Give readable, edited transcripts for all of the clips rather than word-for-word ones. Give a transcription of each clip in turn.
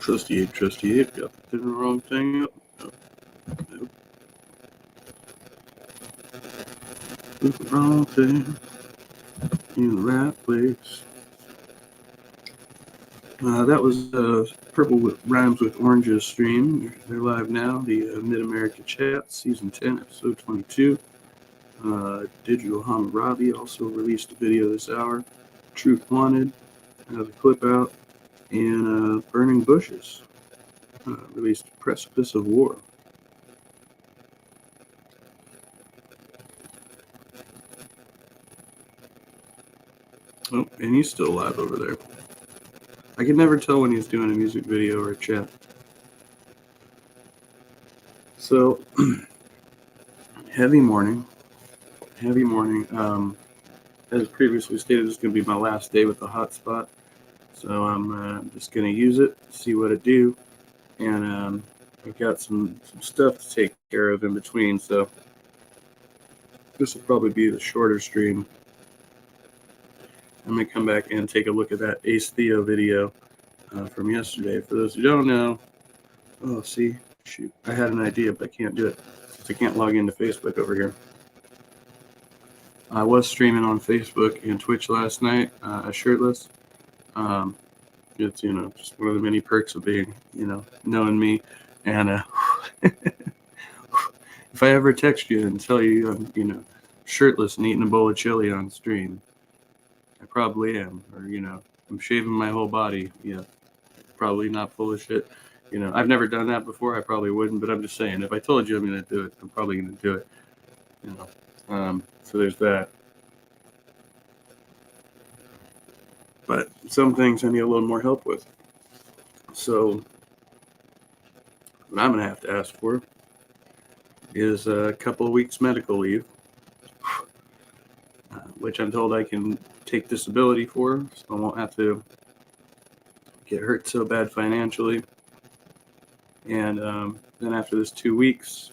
Trusty Ape got the wrong thing up. Nope. Put the wrong thing in the right place. That was Purple Rhymes with Oranges stream. They're live now. The Mid-America Chat, Season 10, Episode 22. Digital Hammurabi also released a video this hour. Truth Wanted, the clip out. And Burning Bushes released Precipice of War. Oh, and he's still alive over there. I can never tell when he's doing a music video or a chat. So, heavy morning. As previously stated, this is going to be my last day with the hotspot. So I'm just going to use it, see what it do. And I've got some stuff to take care of in between. So this will probably be the shorter stream. I'm going to come back and take a look at that Ace Theo video from yesterday. For those who don't know, shoot, I had an idea, but I can't do it because I can't log into Facebook over here. I was streaming on Facebook and Twitch last night, shirtless. It's, just one of the many perks of being, knowing me. And if I ever text you and tell you I'm, shirtless and eating a bowl of chili on stream, I probably am. Or, I'm shaving my whole body. Yeah, probably not full of shit. I've never done that before. I probably wouldn't, but I'm just saying, if I told you I'm going to do it, I'm probably going to do it. So there's that. But some things I need a little more help with. So what I'm going to have to ask for is a couple of weeks medical leave, which I'm told I can take disability for, so I won't have to get hurt so bad financially. And then after this 2 weeks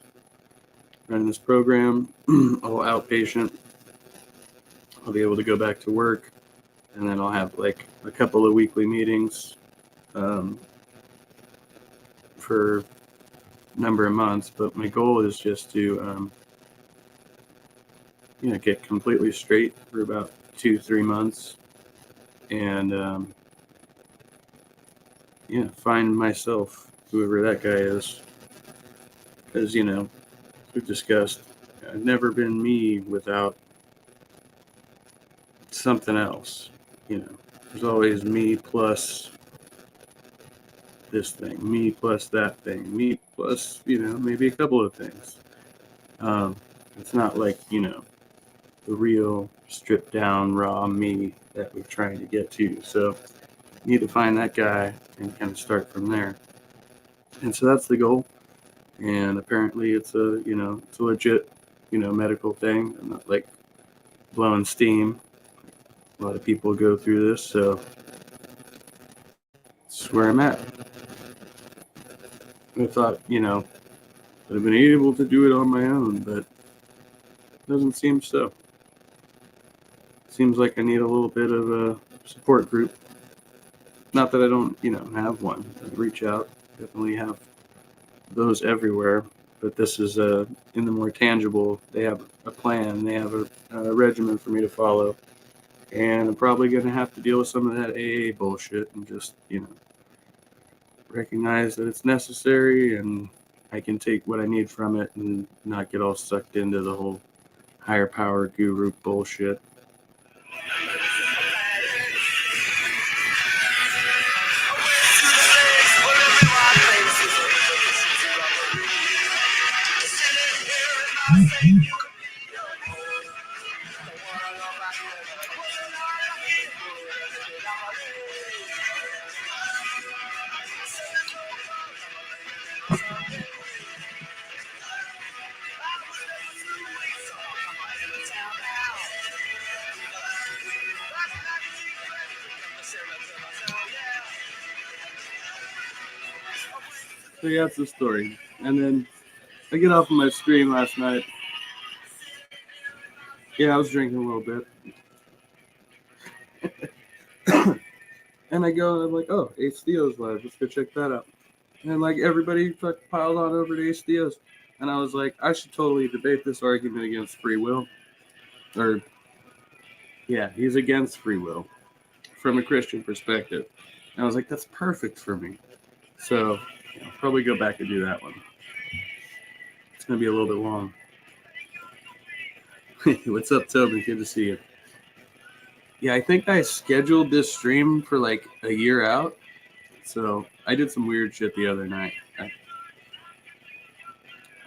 running this program, all outpatient, I'll be able to go back to work, and then I'll have like a couple of weekly meetings for a number of months. But my goal is just to get completely straight for about 2-3 months, and find myself, whoever that guy is, because we've discussed, I've never been me without something else. There's always me plus this thing, me plus that thing, me plus maybe a couple of things. It's not like the real stripped down raw me that we're trying to get to. So you need to find that guy and kind of start from there. And so that's the goal. And apparently it's a legit medical thing. I'm not like blowing steam. A lot of people go through this, so that's where I'm at. I thought I've been able to do it on my own, but it doesn't seem so. Seems like I need a little bit of a support group. Not that I don't, have one. I reach out. Definitely have those everywhere. But this is in the more tangible. They have a plan. They have a regimen for me to follow. And I'm probably going to have to deal with some of that AA bullshit and just, recognize that it's necessary and I can take what I need from it and not get all sucked into the whole higher power guru bullshit. So yeah, that's the story. And then I get off of my stream last night. Yeah, I was drinking a little bit. And I go and I'm like, oh, Ace Theo's live. Let's go check that out. And like everybody piled on over to Ace Theo's. And I was like, I should totally debate this argument against free will. Or, yeah, he's against free will from a Christian perspective. And I was like, that's perfect for me. So I'll probably go back and do that one. It's going to be a little bit long. What's up, Tobin? Good to see you. Yeah, I think I scheduled this stream for like a year out. So I did some weird shit the other night.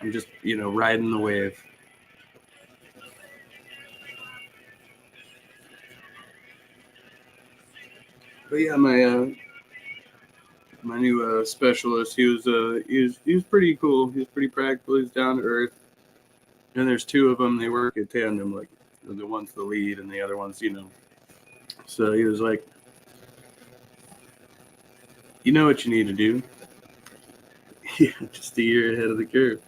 I'm just, riding the wave. But yeah, my new specialist, he was pretty cool. He was pretty practical. He's down to earth. And there's two of them. They work in tandem. Like the one's the lead, and the other one's, So he was like, you know what you need to do? Yeah, just a year ahead of the curve.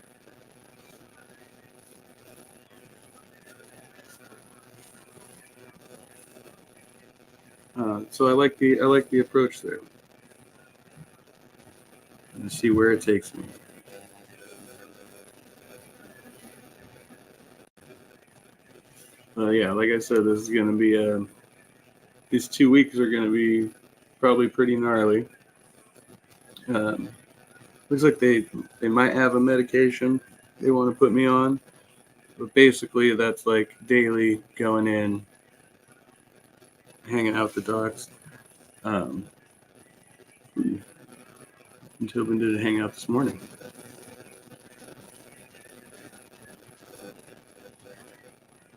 So I like the approach there. And see where it takes me. Yeah, like I said, this is going to be these 2 weeks are going to be probably pretty gnarly. Looks like they might have a medication they want to put me on, but basically that's like daily going in, hanging out with the docs. Until we did hang out this morning.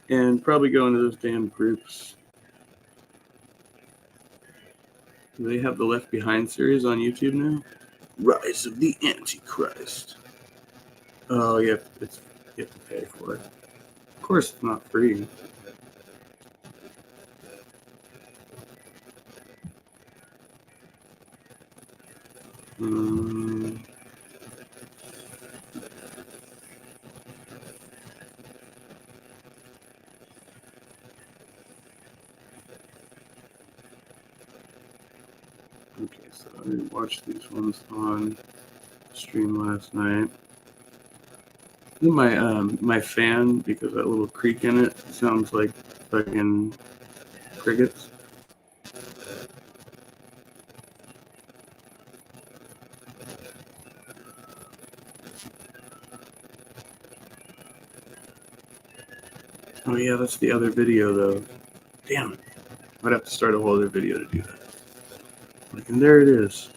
And probably go into those damn groups. Do they have the Left Behind series on YouTube now? Rise of the Antichrist. Oh, you have to pay for it. Of course, it's not free. Okay, so I didn't watch these ones on stream last night. My fan, because that little creak in it sounds like fucking crickets. Oh yeah, that's the other video though. Damn it. I'd have to start a whole other video to do that. Like, and there it is.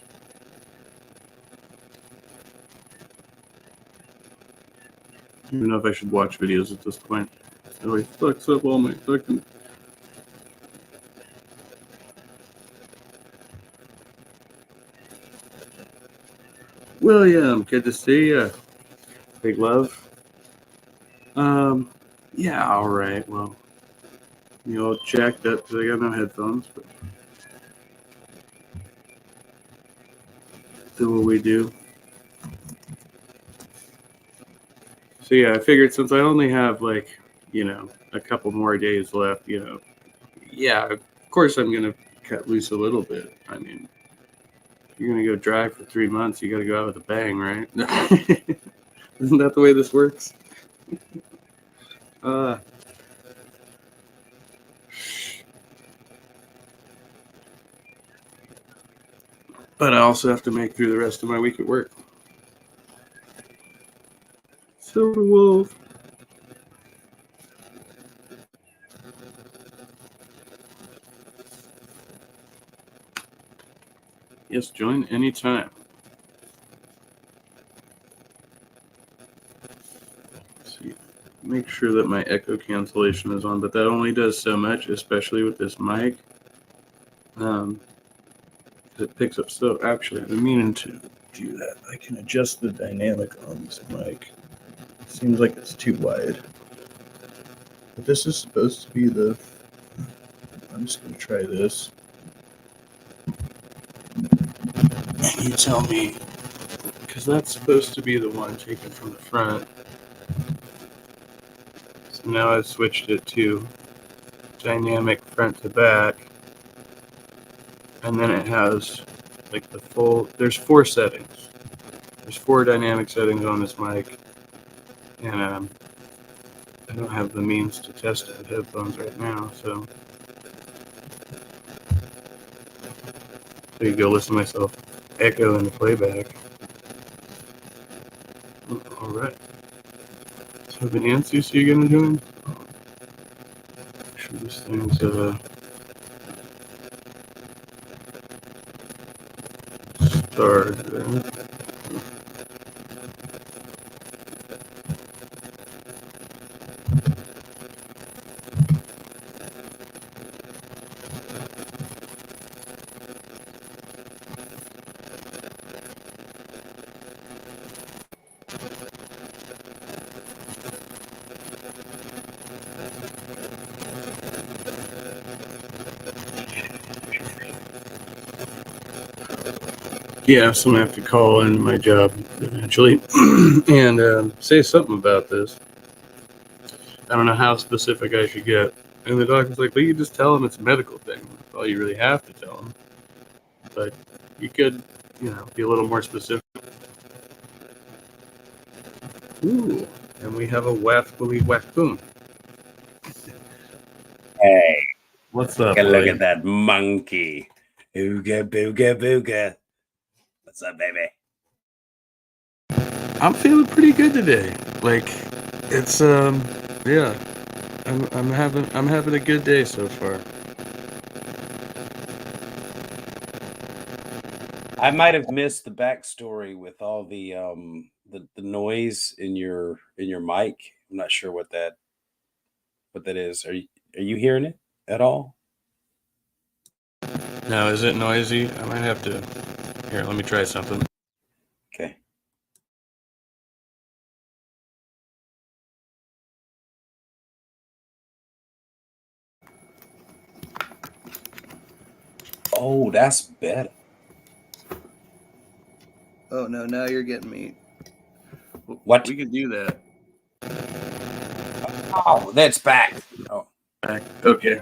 I don't even know if I should watch videos at this point. It always fucks up all my fucking... William, good to see you. Big love. Yeah, alright, well, jacked up because I got no headphones, but do what we do. So yeah, I figured since I only have like, a couple more days left, yeah, of course I'm going to cut loose a little bit. I mean, you're going to go drive for 3 months, you got to go out with a bang, right? Isn't that the way this works? But I also have to make through the rest of my week at work. Silver Wolf. Yes, join anytime. See, make sure that my echo cancellation is on, but that only does so much, especially with this mic. It picks up so. Actually, I've been meaning to do that. I can adjust the dynamic on this mic. Seems like it's too wide. But this is supposed to be the... I'm just going to try this. And you tell me, because that's supposed to be the one taken from the front. So now I've switched it to dynamic front to back. and then it has like the full. There's 4 settings. There's 4 dynamic settings on this mic, and I don't have the means to test it with headphones right now, so there you go. Listen to myself echo in the playback. All right. So the answers you're gonna join? Make sure this thing's started. Yeah, so I'm gonna have to call in my job eventually and say something about this. I don't know how specific I should get. And the doctor's like, well, you just tell them it's a medical thing. That's all you really have to tell them. But you could, be a little more specific. Ooh, and we have a waffly wackoon. Hey, What's up, take a look buddy? at that monkey. Ooga booga booga. What's up, baby? I'm feeling pretty good today. Like, it's yeah. I'm having a good day so far. I might have missed the backstory with all the noise in your mic. I'm not sure what that is. Are you hearing it at all? Now, is it noisy? I might have to. Here, let me try something. Okay. Oh, that's better. Oh no! Now you're getting me. What? We can do that. Oh, that's back. Oh, Back. Okay.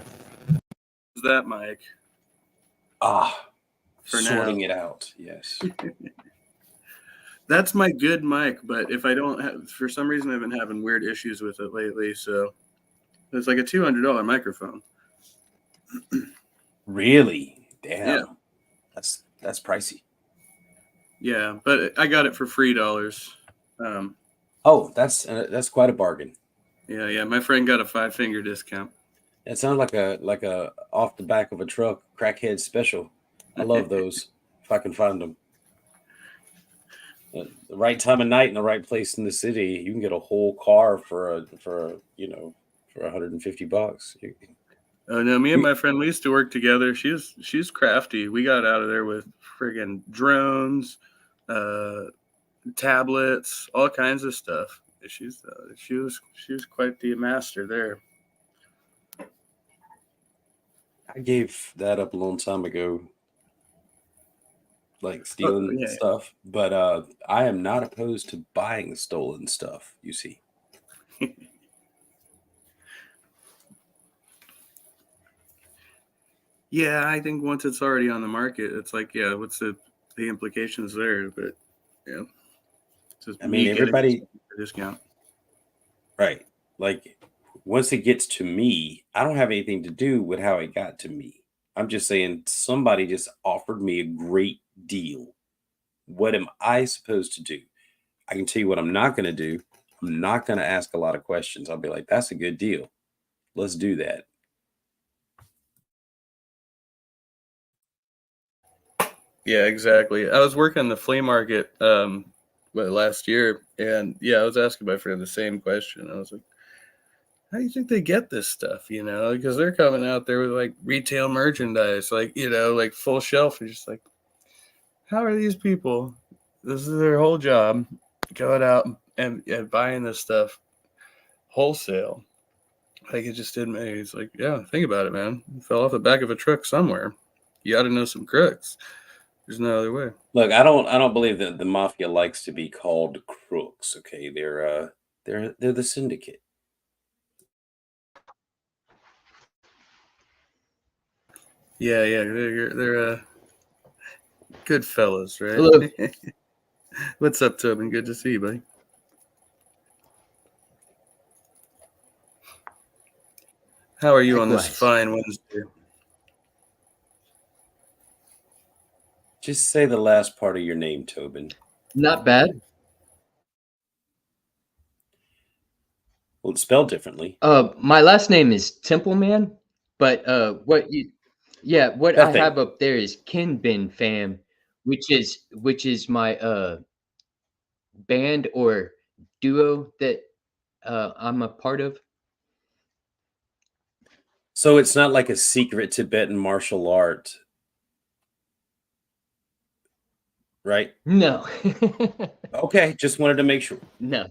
Is that mic? For sorting now. it out. Yes. That's my good mic, but if I don't have, for some reason, I've been having weird issues with it lately. So it's like a $200 microphone. Really? Damn. Yeah. That's pricey. Yeah, but I got it for $3. Oh, that's quite a bargain. Yeah. My friend got a 5-finger discount. It sounds like a off the back of a truck crackhead special. I love those if I can find them. The right time of night in the right place in the city, you can get a whole car for $150. Oh no, me and my friend, we used to work together. She's crafty. We got out of there with friggin' drones, tablets, all kinds of stuff. She was quite the master there. I gave that up a long time ago, like stealing Yeah. stuff. But I am not opposed to buying stolen stuff. You see. Yeah, I think once it's already on the market, it's like, yeah, what's the implications there? But yeah, just I mean, me getting everybody, a discount. right? Like, once it gets to me, I don't have anything to do with how it got to me. I'm just saying somebody just offered me a great deal. What am I supposed to do? I can tell you what I'm not going to do. I'm not going to ask a lot of questions. I'll be like, that's a good deal. Let's do that. Yeah, exactly. I was working the flea market last year, and yeah, I was asking my friend the same question. I was like, how do you think they get this stuff? Because they're coming out there with like retail merchandise, like like full shelf. You're just like, how are these people? This is their whole job, going out and buying this stuff wholesale. Like it just didn't make. It's like, yeah, think about it, man. It fell off the back of a truck somewhere. You got to know some crooks. There's no other way. Look, I don't believe that the mafia likes to be called crooks. Okay, they're the syndicate. Yeah. They're Good fellas, right? Hello. What's up, Tobin? Good to see you, buddy. How are you on this Likewise. fine Wednesday? Just say the last part of your name, Tobin. Not bad. Well, it's spelled differently. My last name is Templeman, but what That I thing. have up there is Kinbin Fam, which is my band or duo that I'm a part of. So it's not like a secret Tibetan martial art, right? No. Okay, just wanted to make sure. No.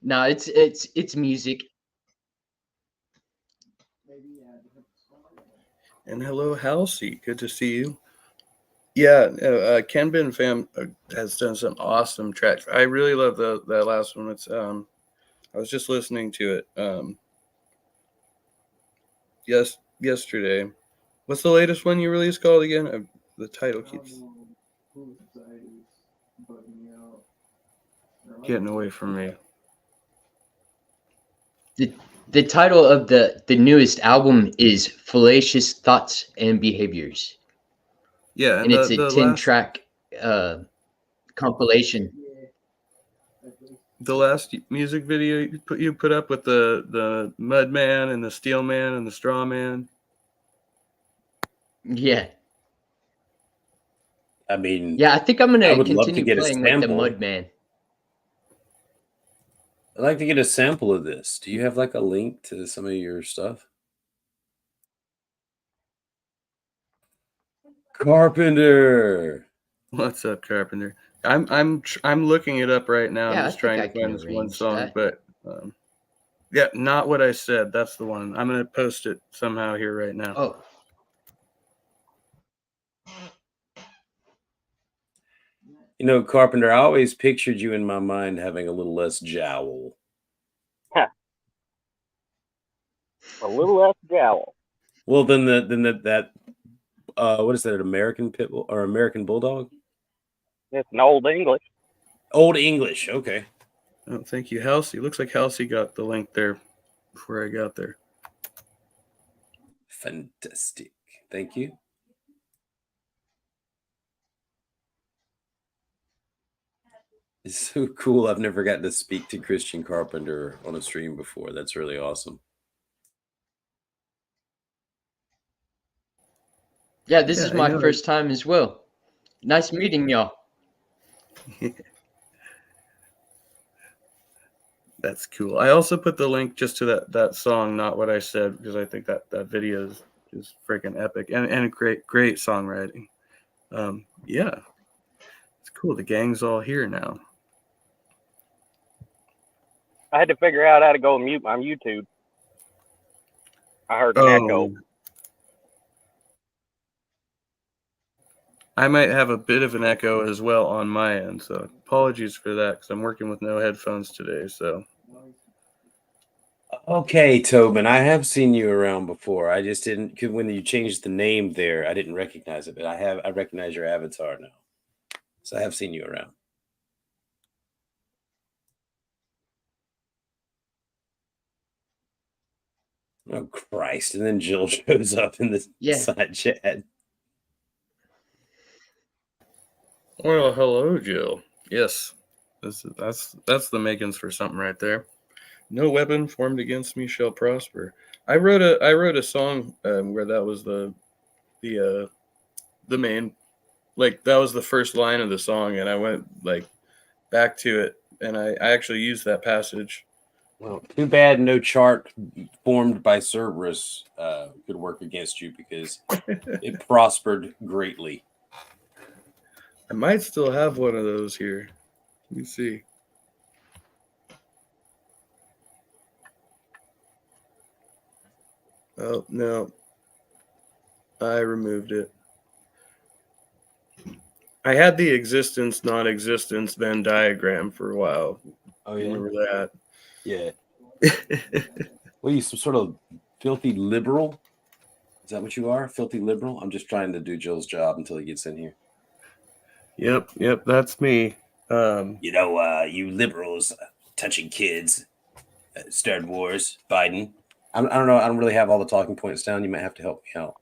No, it's music. And hello, Halsey. Good to see you. Yeah, Ken Bin Fam has done some awesome tracks. I really love that last one. It's I was just listening to it yesterday. What's the latest one you released called again? The title keeps getting away from me. The title of the newest album is Fallacious Thoughts and Behaviors. Yeah, And it's a the 10-track compilation. The last music video you put up with the Mud Man and the Steel Man and the Straw Man. Yeah. I mean, Yeah, I think I'm I gonna would love to continue get a playing with the sample. Mudman. I'd like to get a sample of this. Do you have like a link to some of your stuff? Carpenter. What's up, Carpenter? I'm looking it up right now. Yeah, I'm I just think trying I to can find this one arrange song, that. but yeah, not what I said. That's the one. I'm gonna post it somehow here right now. Oh, You know, Carpenter, I always pictured you in my mind having a little less jowl. A little less jowl. Well, than that what is that, an American pit bull or American bulldog? It's an old English. Old English, okay. Oh, thank you, Halsey. Looks like Halsey got the link there before I got there. Fantastic. Thank you. It's so cool. I've never gotten to speak to Christian Carpenter on a stream before. That's really awesome. yeah, this Yeah, is I my know. first time as well. Nice meeting y'all. That's cool. I also put the link just to that song, Not What I Said, because I think that video is freaking epic and a great songwriting. Yeah, it's cool. The gang's all here now. I had to figure out how to go mute my YouTube. I heard an echo. I might have a bit of an echo as well on my end, so apologies for that because I'm working with no headphones today. So, Okay, Tobin, I have seen you around before. I just didn't, cause when you changed the name there, I didn't recognize it, but I recognize your avatar now. So I have seen you around. Oh Christ! And then Jill shows up in the side chat. Well, hello, Jill. Yes, that's the makings for something right there. No weapon formed against me shall prosper. I wrote a song where that was the main, like that was the first line of the song, and I went like back to it, and I actually used that passage. Well, too bad no chart formed by Cerberus could work against you because it prospered greatly. I might still have one of those here. Let me see. Oh, no. I removed it. I had the existence, non-existence, Venn diagram for a while. Oh, yeah? Remember that? Yeah. What are you, some sort of filthy liberal? Is that what you are? Filthy liberal? I'm just trying to do Joel's job until he gets in here. Yep, that's me. You liberals touching kids, started wars, Biden. I don't know. I don't really have all the talking points down. You might have to help me out.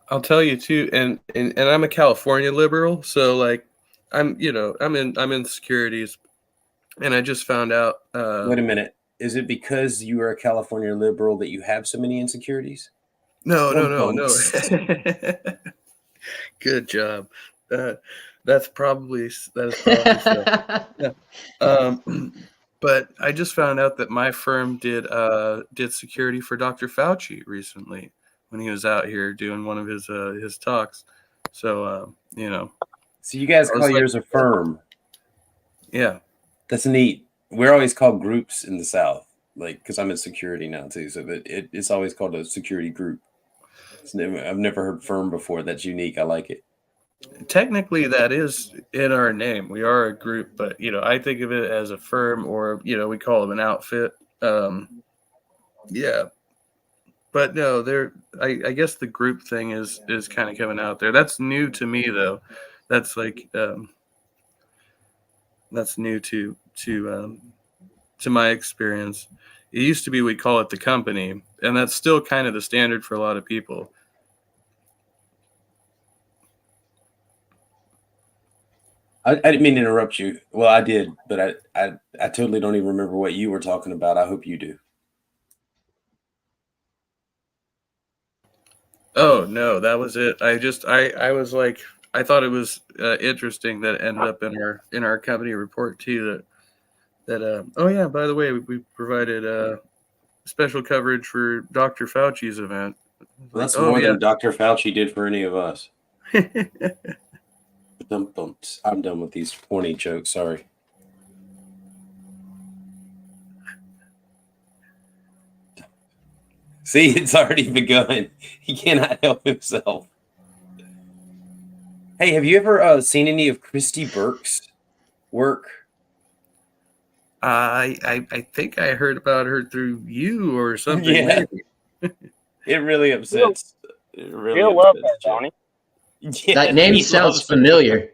I'll tell you too, and I'm a California liberal, so like I'm in securities, and I just found out. Wait a minute. Is it because you are a California liberal that you have so many insecurities? No. Dum-dums. Good job. That is probably so. Yeah. But I just found out that my firm did security for Dr. Fauci recently when he was out here doing one of his talks. So So you guys I was call like- yours a firm. yeah. That's neat. We're always called groups in the South, like because I'm in security now too. So that it's always called a security group. I've never heard firm before. That's unique. I like it. Technically, that is in our name. We are a group, but I think of it as a firm, or we call them an outfit. Yeah, but no, I guess the group thing is kind of coming out there. That's new to me, though. That's like that's new to my experience. It used to be we call it the company, and that's still kind of the standard for a lot of people. I didn't mean to interrupt you. Well, I did, but I totally don't even remember what you were talking about. I hope you do. Oh no, that was it. I was like, I thought it was interesting that it ended up in our company report too. That oh yeah, by the way, we provided special coverage for Dr. Fauci's event. Well, that's Oh, more yeah. than Dr. Fauci did for any of us. I'm done with these corny jokes. Sorry. See, it's already begun. He cannot help himself. Hey, have you ever seen any of Christy Burke's work? I think I heard about her through you or something. Yeah. Maybe. It really upsets. It really You'll love that, upsets Jim. Donnie. Yeah, That name he sounds loves- familiar.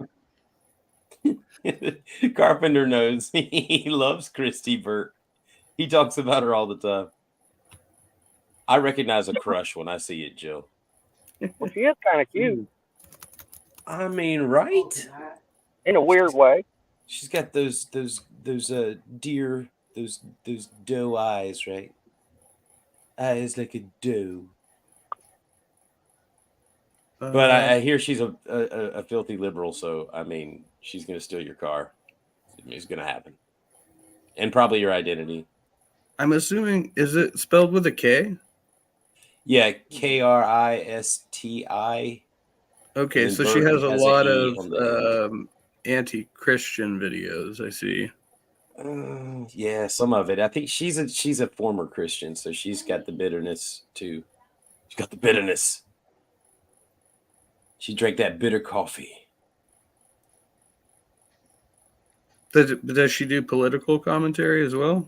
Carpenter knows. He loves Christy Burke. He talks about her all the time. I recognize a crush when I see it, Jill. Well, she is kind of cute I mean, right? in a weird way. She's got those deer, those doe eyes, right? Eyes like a doe. But I hear she's a filthy liberal, so I mean, she's gonna steal your car. It's gonna happen, and probably your identity. I'm assuming, is it spelled with a K? Yeah, Kristi. Okay, And so she Burke has a has a lot E on the of anti-Christian videos. I see. Yeah, some of it. I think she's a former Christian, so she's got the bitterness too. She's got the bitterness. She drank that bitter coffee. Does she do political commentary as well?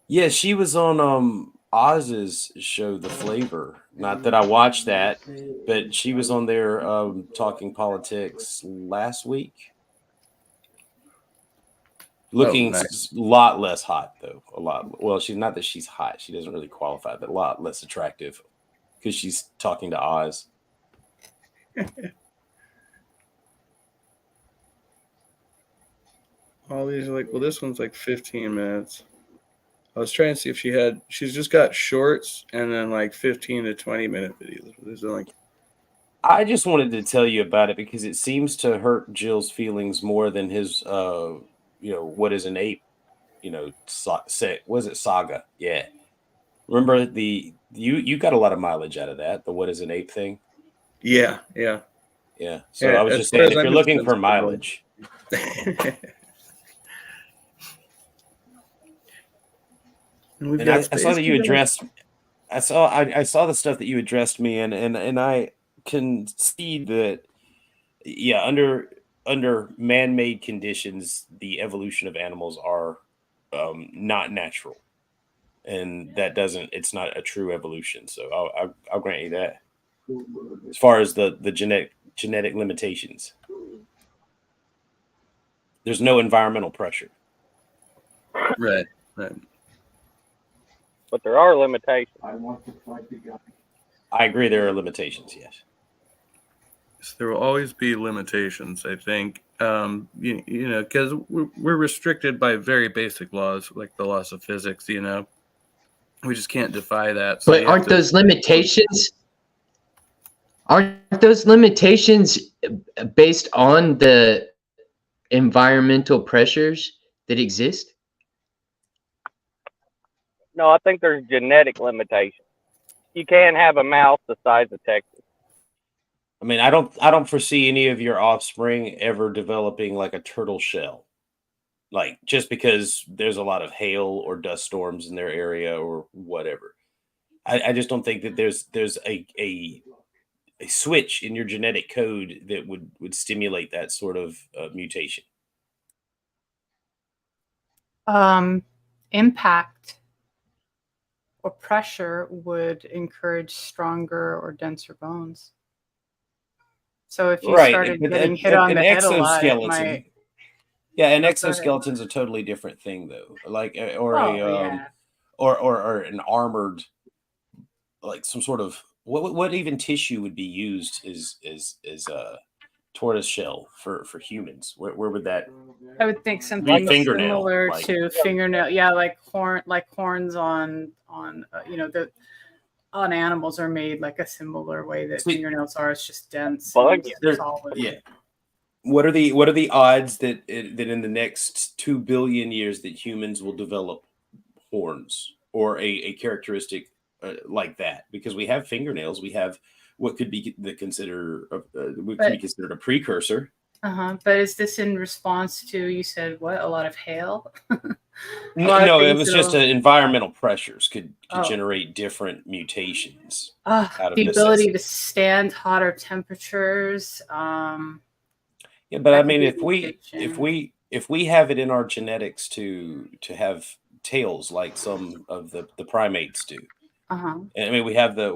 Yeah, she was on Oz's show, The Flavor. Not that I watched that, but she was on there talking politics last week. Looking nice. a lot less hot though. A lot. Well, she's not that she's hot. She doesn't really qualify, but a lot less attractive because she's talking to Oz. All these are like, well, this one's like 15 minutes. I was trying to see if she's just got shorts and then like 15 to 20 minute videos. These are like, I just wanted to tell you about it because it seems to hurt Jill's feelings more than his, what is an ape, was it Saga? Yeah. Remember you got a lot of mileage out of that, the what is an ape thing? yeah. Yeah. So Yeah, I was as just far saying, as if I'm you're looking for concerned, mileage, and I saw that you addressed. I saw the stuff that you addressed me, and I can see that. Yeah, under man-made conditions, the evolution of animals are not natural, and it's not a true evolution. So I'll grant you that. As far as the genetic limitations. There's no environmental pressure. Right. Right. But there are limitations. I agree there are limitations, yes. So there will always be limitations, I think. You know, because we're restricted by very basic laws, like the laws of physics. You know, we just can't defy that. So But you have aren't to- those limitations? Aren't those limitations based on the environmental pressures that exist? No, I think there's genetic limitations. You can't have a mouse the size of Texas. I mean, I don't foresee any of your offspring ever developing like a turtle shell. Like just because there's a lot of hail or dust storms in their area or whatever. I just don't think that there's a switch in your genetic code that would stimulate that sort of mutation. Impact or pressure would encourage stronger or denser bones. So if you started but getting hit on an the head a lot, it exoskeleton, might. yeah, an Go ahead. exoskeleton's a totally different thing, though. Like or Yeah. or an armored, like some sort of what even tissue would be used is tortoise shell for humans? Where would that? I would think something fingernail, similar like- to fingernail. Yeah, like horns on on animals are made like a similar way that See- fingernails are. It's just dense, Bugs? and solid. Yeah. What are the odds that in the next 2 billion years that humans will develop horns or a characteristic like that? Because we have fingernails, we have what could be considered a precursor. But is this in response to, you said what, a lot of hail? No, it things was that just will- environmental pressures could Oh. generate different mutations. out of The ability necessity. to stand hotter temperatures. Yeah, but That I could mean, be if we have it in our genetics to have tails like some of the primates do, and I mean we have the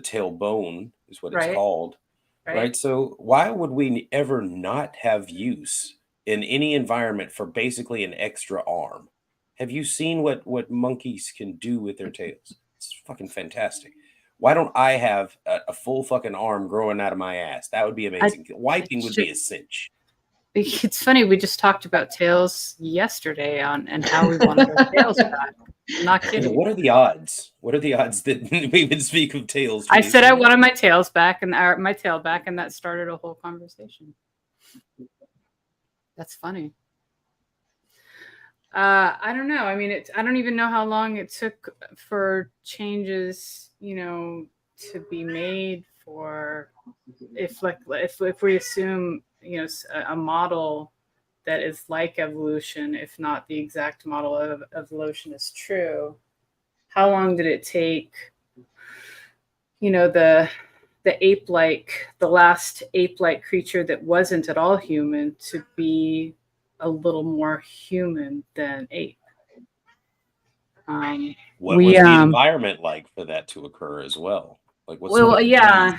tailbone is what it's Right. called, right? So why would we ever not have use in any environment for basically an extra arm? Have you seen what monkeys can do with their tails? It's fucking fantastic. Why don't I have a full fucking arm growing out of my ass? That would be amazing. Wiping would be a cinch. It's funny, we just talked about tails yesterday and how we wanted our tails back. I'm not Yeah, kidding. what are the odds? What are the odds that we would speak of tails? I said I Jason? wanted my tails back and my tail back, and that started a whole conversation. That's funny. I don't know. I mean, I don't even know how long it took for changes, to be made for if we assume, a model that is like evolution, if not the exact model of evolution is true. How long did it take, the last ape-like creature that wasn't at all human to be a little more human than ape? What we, was the um, environment like for that to occur as well? Like what? Well, sort of yeah.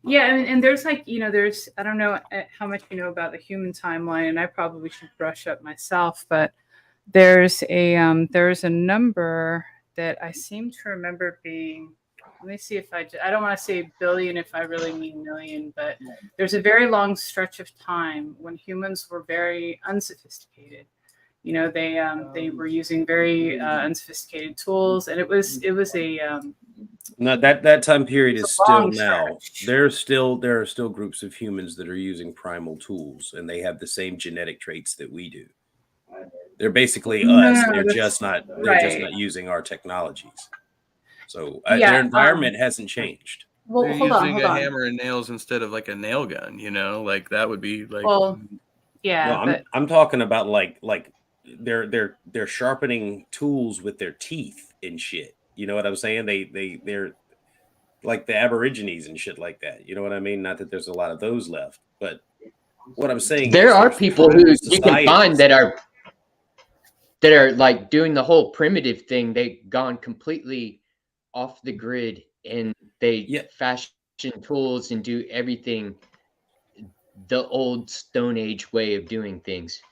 Yeah, and there's there's, I don't know how much you know about the human timeline, and I probably should brush up myself, but there's a number that I seem to remember being, let me see if I don't want to say billion if I really mean million, but there's a very long stretch of time when humans were very unsophisticated. They were using very unsophisticated tools, and it was a No, that time period It's is a still long now. stretch. There are still groups of humans that are using primal tools, and they have the same genetic traits that we do. They're basically No, us. no, They're that's just not right. using our technologies. So Yeah, their environment hasn't changed. well, They're hold using on. a hammer and nails instead of like a nail gun, like that would be like Well, yeah, No, but I'm talking about like they're sharpening tools with their teeth and shit. You know what I'm saying? They're like the Aborigines and shit like that. You know what I mean? Not that there's a lot of those left, but what I'm saying There is are there's people who primal you can find societies. that are like doing the whole primitive thing. They've gone completely off the grid and they Yeah. fashion tools and do everything the old Stone Age way of doing things.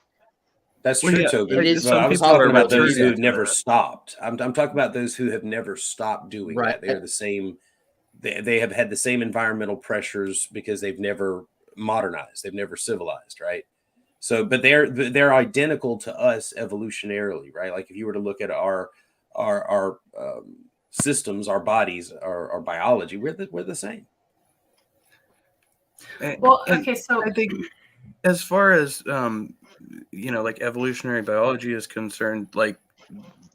That's Well, true, yeah, Toby. It is But I was people talking are about those who returning have to never that. stopped. I'm talking about those who have never stopped doing Right. that. They are the same. They have had the same environmental pressures because they've never modernized. They've never civilized, right? So, but they're identical to us evolutionarily, right? Like if you were to look at our systems, our bodies, our biology, we're the same. Well, And okay, so I think as far as like evolutionary biology is concerned, like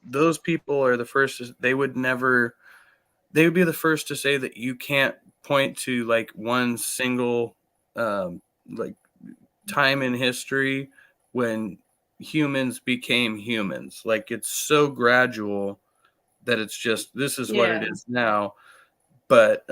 those people are the first. They would be the first to say that you can't point to like one single like time in history when humans became humans. Like it's so gradual that it's just this is what it Yeah. is now. But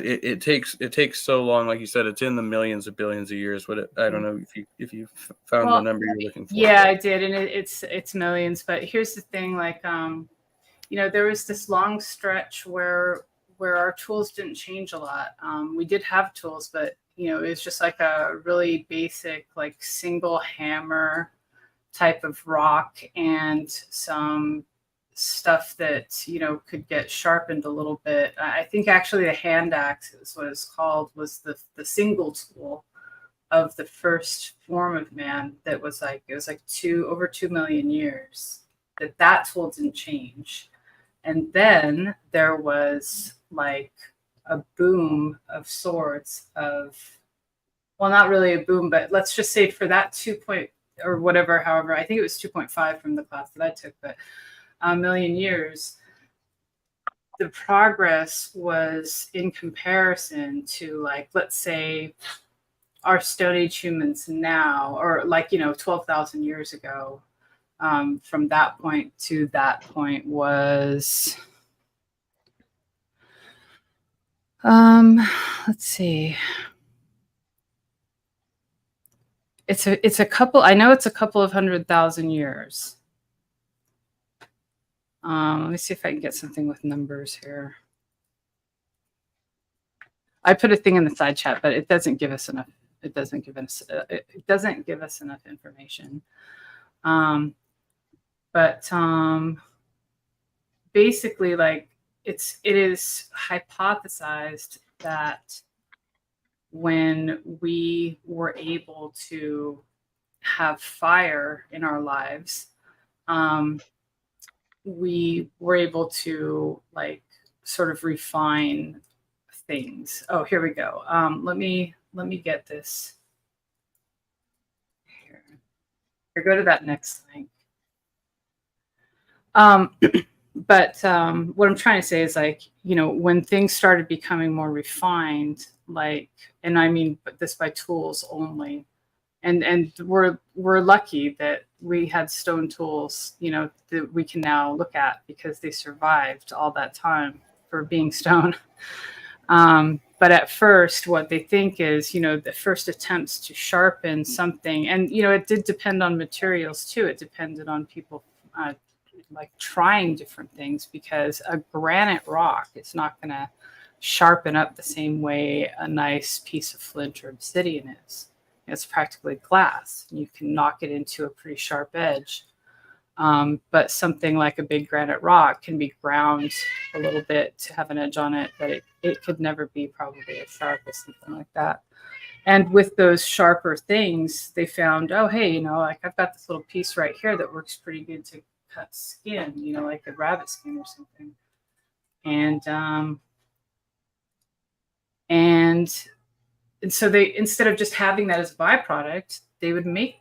it takes so long. Like you said, it's in the millions of billions of years. I don't know if you found the Well, number you're looking for. yeah, I did, and it's millions. But here's the thing, like there was this long stretch where our tools didn't change a lot. We did have tools, but it was just like a really basic, like single hammer type of rock and some stuff that could get sharpened a little bit. I think actually the hand axe is what it's called, was the single tool of the first form of man. That was like over 2 million years that tool didn't change. And then there was like a boom of sorts of, well, not really a boom, but let's just say for that 2 point or whatever, however, I think it was 2.5 from the class that I took, but a million years, the progress was in comparison to, like, let's say our Stone Age humans now, or like, 12,000 years ago. From that point to that point was, let's see. It's a couple, I know it's a couple of 100,000 years. Let me see if I can get something with numbers here. I put a thing in the side chat, but it doesn't give us enough. It doesn't give us enough information. But basically, like it is hypothesized that when we were able to have fire in our lives, we were able to like sort of refine things. Oh, here we go. Let me get this here. Here, go to that next link. But what I'm trying to say is, like, when things started becoming more refined, like, and I mean this by tools only, and we're lucky that we had stone tools, that we can now look at because they survived all that time for being stone. But at first, what they think is, the first attempts to sharpen something, and it did depend on materials too. It depended on people like trying different things, because a granite rock is not going to sharpen up the same way a nice piece of flint or obsidian is. It's practically glass. You can knock it into a pretty sharp edge. But something like a big granite rock can be ground a little bit to have an edge on it, but it could never be probably as sharp as something like that. And with those sharper things, they found, oh, hey, like I've got this little piece right here that works pretty good to cut skin, like a rabbit skin or something. And so they, instead of just having that as a byproduct, they would make,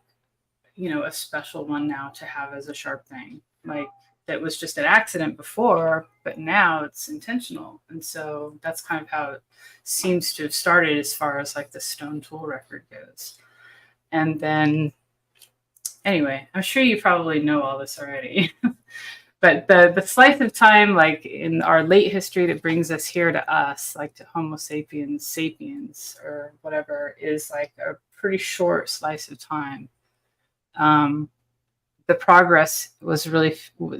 a special one now to have as a sharp thing. Like, that was just an accident before, but now it's intentional. And so that's kind of how it seems to have started as far as like the stone tool record goes. And then, anyway, I'm sure you probably know all this already. But the slice of time, like in our late history that brings us here to us, like to Homo sapiens or whatever, is like a pretty short slice of time. The progress was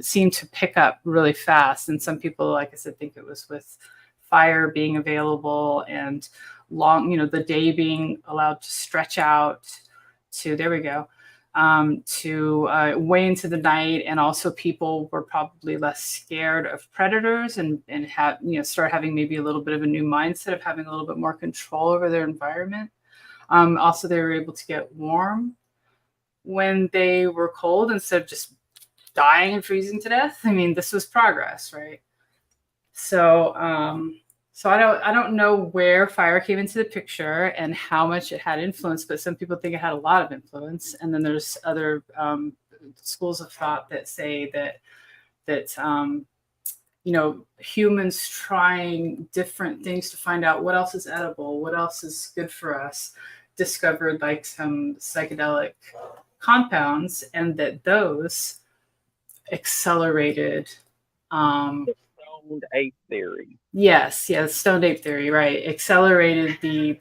seemed to pick up really fast. And some people, like I said, think it was with fire being available and long, the day being allowed to stretch out to, there we go, to way into the night. And also people were probably less scared of predators and have, start having maybe a little bit of a new mindset of having a little bit more control over their environment. Also, they were able to get warm when they were cold instead of just dying and freezing to death. I mean, this was progress, right? So, so I don't know where fire came into the picture and how much it had influence, but some people think it had a lot of influence. And then there's other schools of thought that say that humans trying different things to find out what else is edible, what else is good for us, discovered like some psychedelic compounds, and that those accelerated Stoned ape theory. Yes, stoned ape theory, right? Accelerated the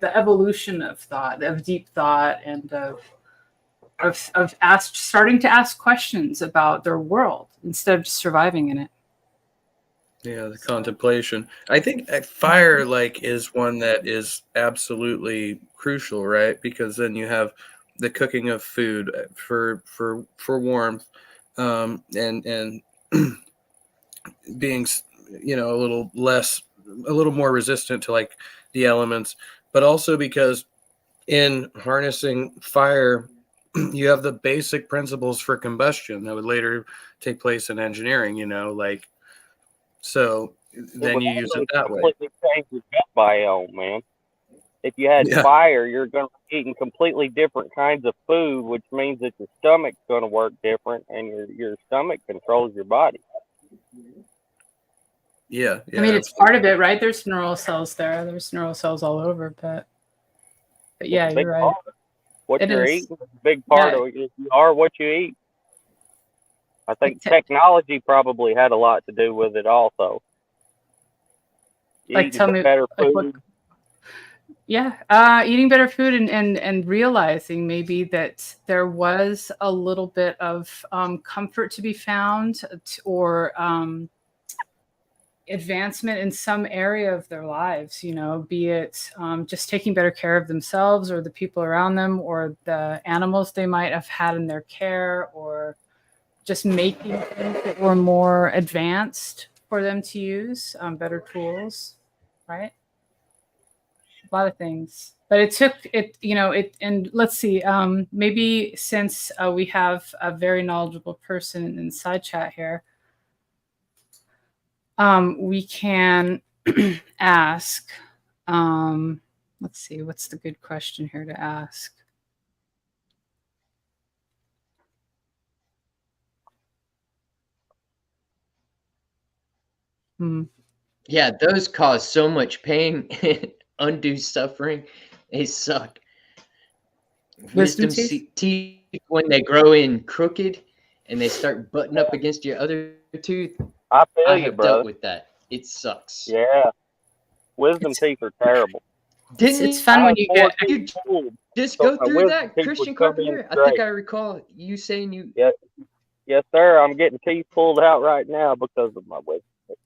evolution of thought, of deep thought, and of starting to ask questions about their world instead of just surviving in it. Yeah, the contemplation. I think fire is one that is absolutely crucial, right? Because then you have the cooking of food for warmth, and being a little more resistant to the elements, but also because in harnessing fire you have the basic principles for combustion that would later take place in engineering, so then you use it that way. Completely change your gut biome, man. If you had fire, you're going to be eating completely different kinds of food, which means that your stomach's going to work different, and your stomach controls your body. Yeah. I mean, it's part of it, right? There's neural cells there. There's neural cells all over, but yeah, you're right. What you're eating is a big part of it. You are what you eat. I think technology probably had a lot to do with it also. Tell me better food. Eating better food and realizing maybe that there was a little bit of comfort to be found, or advancement in some area of their lives, be it just taking better care of themselves or the people around them or the animals they might have had in their care, or just making things that were more advanced for them to use, better tools, right? A lot of things. But it took it, and let's see, maybe since we have a very knowledgeable person in side chat here, we can ask, let's see, what's the good question here to ask? Yeah, those cause so much pain, undue suffering. They suck. Wisdom teeth, when they grow in crooked and they start butting up against your other tooth. I have dealt with that. It sucks. Yeah. Wisdom teeth are terrible. It's fun when you get... You just go through that, Christian Carpenter? I think I recall you saying you... Yes, sir. I'm getting teeth pulled out right now because of my wisdom teeth.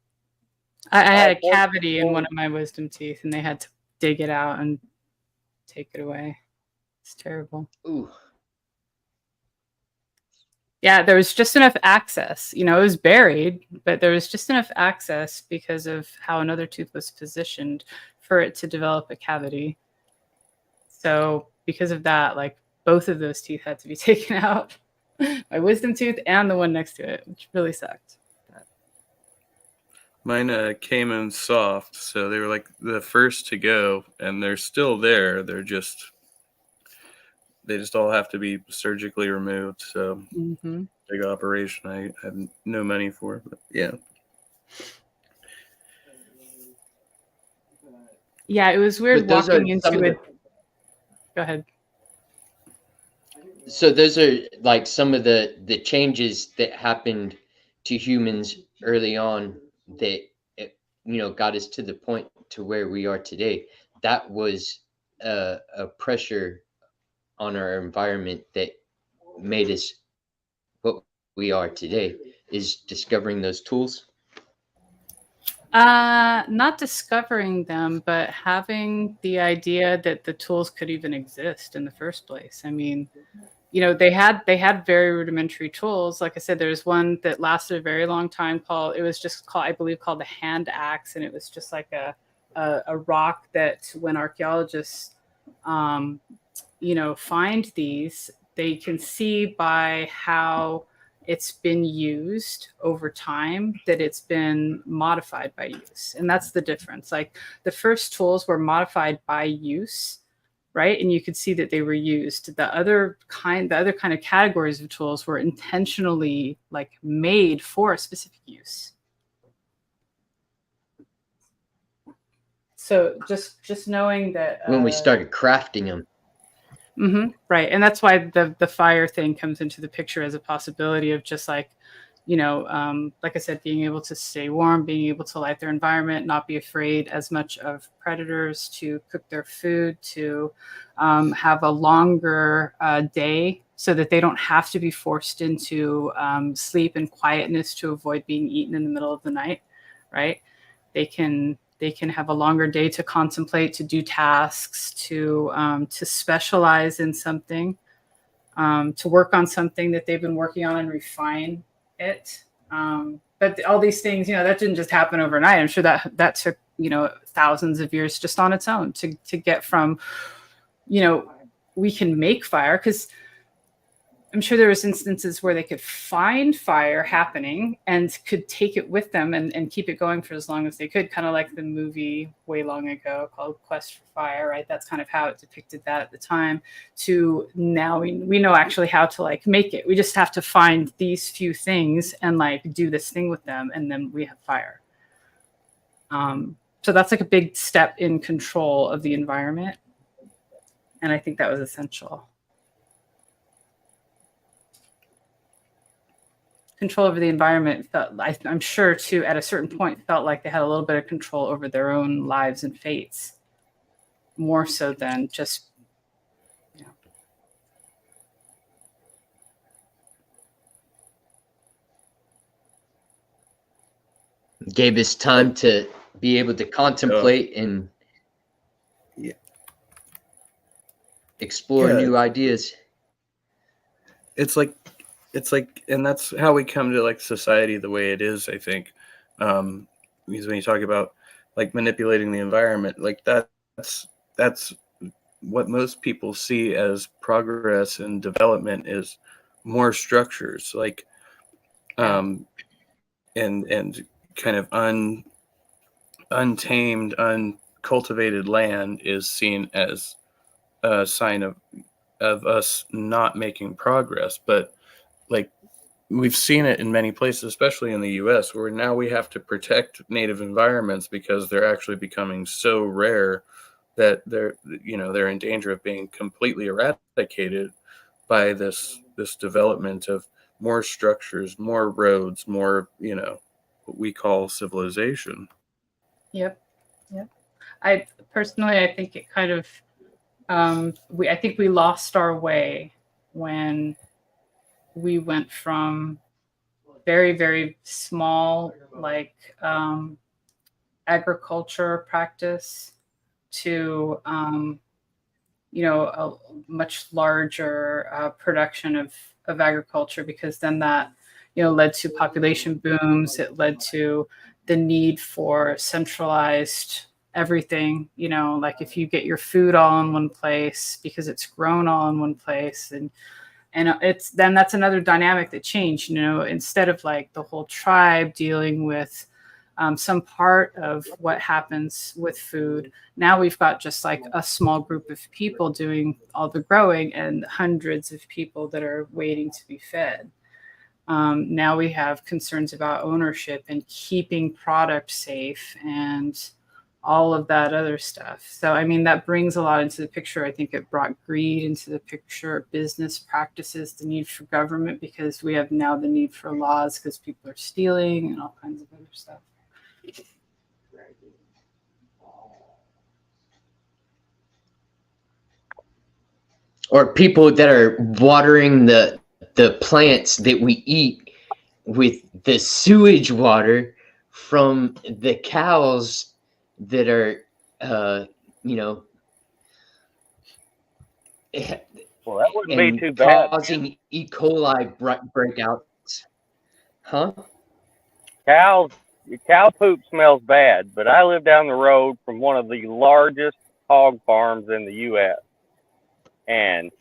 I had a cavity in one of my wisdom teeth, and they had to dig it out and take it away. It's terrible. Ooh. Yeah, there was just enough access. It was buried, but there was just enough access because of how another tooth was positioned for it to develop a cavity. So because of that, both of those teeth had to be taken out. My wisdom tooth and the one next to it, which really sucked. Mine came in soft, so they were the first to go, and they're still there. They just all have to be surgically removed. So big operation. I had no money for, but yeah. Yeah, it was weird walking into it. Go ahead. So those are some of the changes that happened to humans early on that got us to the point to where we are today. That was a pressure on our environment that made us what we are today, is discovering those tools. Not discovering them, but having the idea that the tools could even exist in the first place. I mean, they had very rudimentary tools. Like I said, there's one that lasted a very long time I believe called the hand axe, and it was just like a rock that when archaeologists find these, they can see by how it's been used over time that it's been modified by use. And that's the difference. Like the first tools were modified by use, right? And you could see that they were used. The other kind of categories of tools were intentionally like made for a specific use. So just knowing that When we started crafting them. Right. And that's why the fire thing comes into the picture as a possibility of just like, like I said, being able to stay warm, being able to light their environment, not be afraid as much of predators, to cook their food, to have a longer day so that they don't have to be forced into sleep and quietness to avoid being eaten in the middle of the night, right? They can have a longer day to contemplate, to do tasks, to specialize in something, to work on something that they've been working on and refine it. But all these things, that didn't just happen overnight. I'm sure that took, thousands of years just on its own to get from, we can make fire, because I'm sure there was instances where they could find fire happening and could take it with them and keep it going for as long as they could, kind of like the movie way long ago called Quest for Fire, right? That's kind of how it depicted that at the time. To now we know actually how to like make it. We just have to find these few things and like do this thing with them, and then we have fire. So that's like a big step in control of the environment. And I think that was essential. Control over the environment I'm sure too, at a certain point, felt like they had a little bit of control over their own lives and fates, more so than just, Gave us time to be able to contemplate and explore new ideas. It's like, and that's how we come to like society the way it is, I think. Because when you talk about like manipulating the environment, like that's what most people see as progress and development is more structures, like, and kind of untamed, uncultivated land is seen as a sign of us not making progress. But like we've seen it in many places, especially in the US, where now we have to protect native environments because they're actually becoming so rare that they're in danger of being completely eradicated by this development of more structures, more roads, more, what we call civilization. Yep. I think it kind of, I think we lost our way when we went from very, very small, like agriculture practice to, a much larger production of agriculture, because then that, led to population booms. It led to the need for centralized everything, like if you get your food all in one place because it's grown all in one place, and that's another dynamic that changed, instead of like the whole tribe dealing with some part of what happens with food. Now we've got just like a small group of people doing all the growing and hundreds of people that are waiting to be fed. Now we have concerns about ownership and keeping product safe and all of that other stuff. So, I mean, that brings a lot into the picture. I think it brought greed into the picture, business practices, the need for government, because we have now the need for laws because people are stealing and all kinds of other stuff. Or people that are watering the plants that we eat with the sewage water from the cows that are, you know, Well, that wouldn't and be too bad. causing E. coli breakouts. Huh? Cow poop smells bad, but I live down the road from one of the largest hog farms in the U.S. and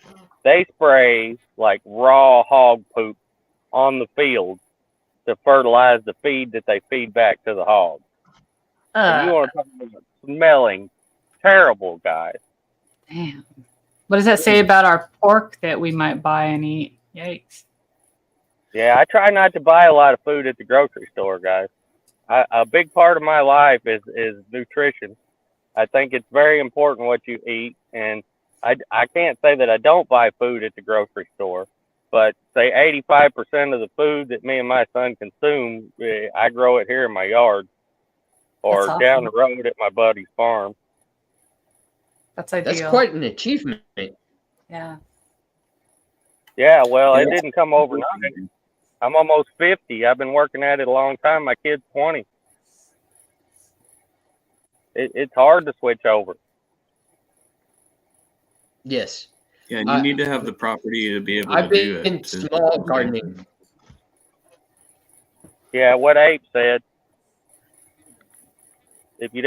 they spray like raw hog poop on the field to fertilize the feed that they feed back to the hogs. And you want to talk about smelling terrible, guys. Damn. What does that say about our pork that we might buy and eat? Yikes. Yeah, I try not to buy a lot of food at the grocery store, guys. A big part of my life is nutrition. I think it's very important what you eat, and I can't say that I don't buy food at the grocery store, but say 85% of the food that me and my son consume, I grow it here in my yard or That's down the awesome. road at my buddy's farm. That's ideal. That's quite an achievement. Yeah. Yeah, well, Yeah, it didn't come overnight. I'm almost 50. I've been working at it a long time. My kid's 20. It's hard to switch over. Yes. Yeah, and you need to have the property to be able to I've do been it. small gardening. Yeah, what Abe said. If you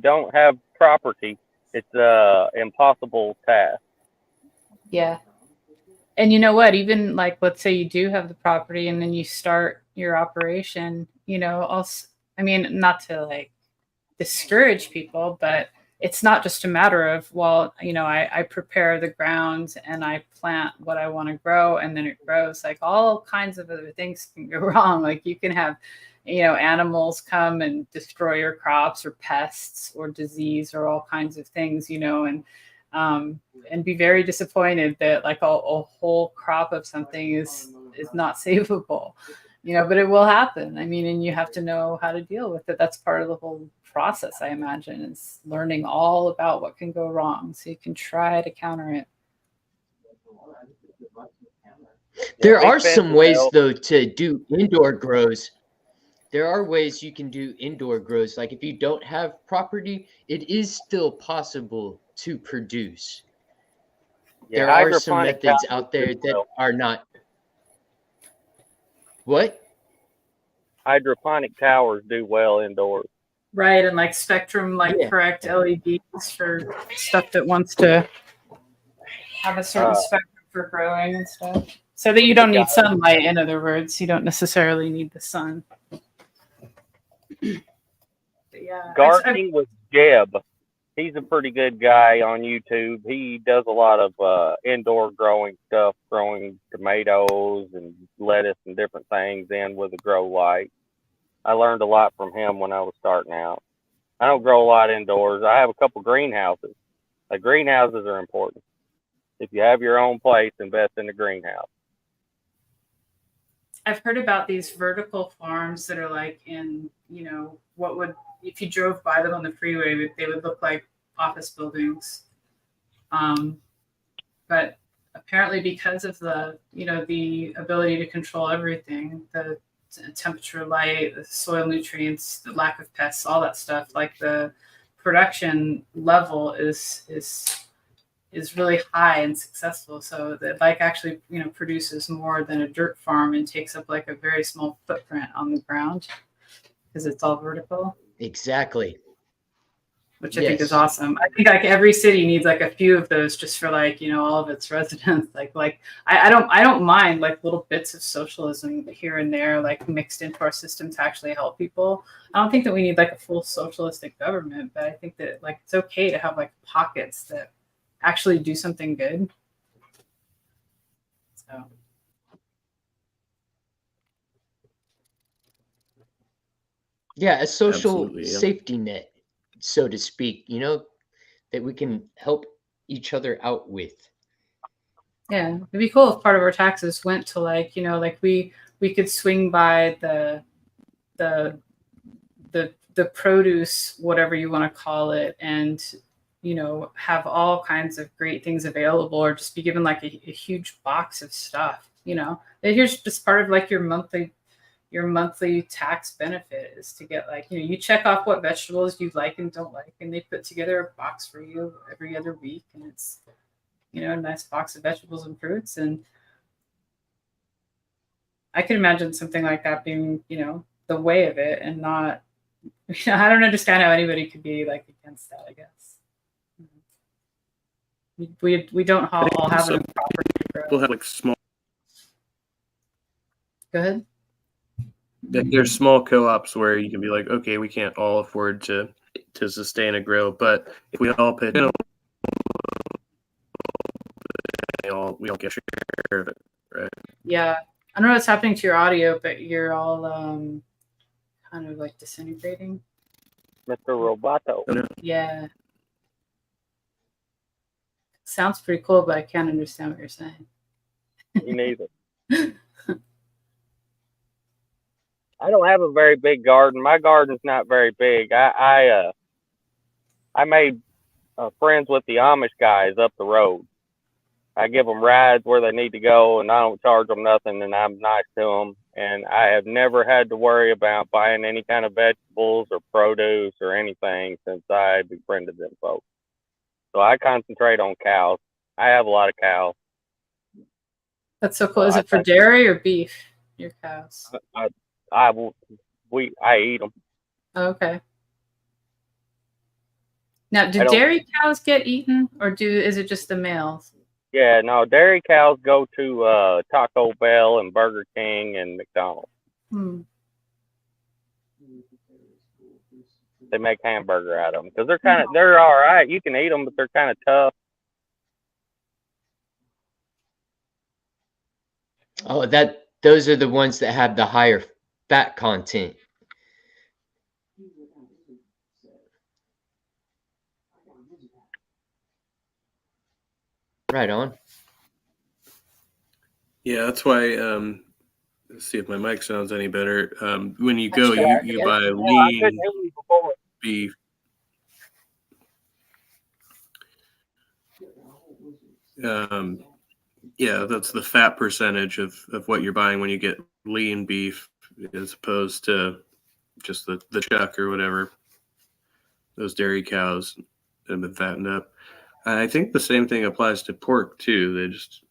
don't have property, it's a impossible task. Yeah. And you know what? Even like, let's say you do have the property and then you start your operation, also, I mean, not to like discourage people, but it's not just a matter of, well, I prepare the ground and I plant what I want to grow and then it grows. Like all kinds of other things can go wrong. Like you can have, animals come and destroy your crops or pests or disease or all kinds of things, and be very disappointed that like a whole crop of something is not savable, but it will happen. I mean, and you have to know how to deal with it. That's part of the whole process, I imagine, is learning all about what can go wrong so you can try to counter it. There Yeah, are big some fence ways help. though to do indoor grows. There are ways you can do indoor grows. Like if you don't have property, it is still possible to produce. Yeah, There are some hydroponic methods towers out there do that well. are not. What? Hydroponic towers do well indoors. Right. And like spectrum, like Yeah. correct LEDs for stuff that wants to have a certain spectrum for growing and stuff. So that you don't need sunlight, in other words. You don't necessarily need the sun. But yeah. Gardening with Jeb. He's a pretty good guy on YouTube. He does a lot of indoor growing stuff, growing tomatoes and lettuce and different things in with a grow light. I learned a lot from him when I was starting out. I don't grow a lot indoors. I have a couple greenhouses. Greenhouses are important. If you have your own place, invest in a greenhouse. I've heard about these vertical farms that are like in, what would, if you drove by them on the freeway, they would look like office buildings. But apparently because of the, the ability to control everything, the temperature, light, the soil nutrients, the lack of pests, all that stuff, like the production level is really high and successful. So the bike actually, produces more than a dirt farm and takes up like a very small footprint on the ground because it's all vertical. Exactly. Which I think is awesome. I think like every city needs like a few of those just for like, all of its residents. Like I don't mind like little bits of socialism here and there, like mixed into our system to actually help people. I don't think that we need like a full socialistic government, but I think that like it's okay to have like pockets that actually do something good. So. Yeah, a social Absolutely, yeah. safety net, so to speak, that we can help each other out with. Yeah, it'd be cool if part of our taxes went to like, like we could swing by the produce, whatever you want to call it, and have all kinds of great things available, or just be given like a huge box of stuff. Here's just part of like your monthly, your monthly tax benefit is to get like, you check off what vegetables you like and don't like, and they put together a box for you every other week, and it's, a nice box of vegetables and fruits. And I can imagine something like that being, the way of it, and not, I don't understand how anybody could be like against that, I guess. We don't all have some a property to grow. People have like small. Go ahead. There's small co-ops where you can be like, okay, we can't all afford to sustain a grow, but if we all pitch in, we all get share of it, right? Yeah, I don't know what's happening to your audio, but you're all kind of like disintegrating. Mr. Roboto. Yeah, sounds pretty cool, but I can't understand what you're saying. Me neither. I don't have a very big garden. My garden's not very big. I made friends with the Amish guys up the road. I give them rides where they need to go, and I don't charge them nothing, and I'm nice to them. And I have never had to worry about buying any kind of vegetables or produce or anything since I befriended them folks. So I concentrate on cows. I have a lot of cows. That's so cool. Is it for dairy or beef? Your cows? I eat them. Oh, okay. Now, do dairy cows get eaten, or is it just the males? Yeah, no, dairy cows go to Taco Bell and Burger King and McDonald's. They make hamburger out of them because they're all right. You can eat them, but they're kind of tough. Oh, those are the ones that have the higher fat content. Right on. Yeah, that's why. Let's see if my mic sounds any better. When you go, you buy lean beef. Yeah, that's the fat percentage of what you're buying when you get lean beef, as opposed to just the chuck or whatever. Those dairy cows that have been fattened up. I think the same thing applies to pork too. There's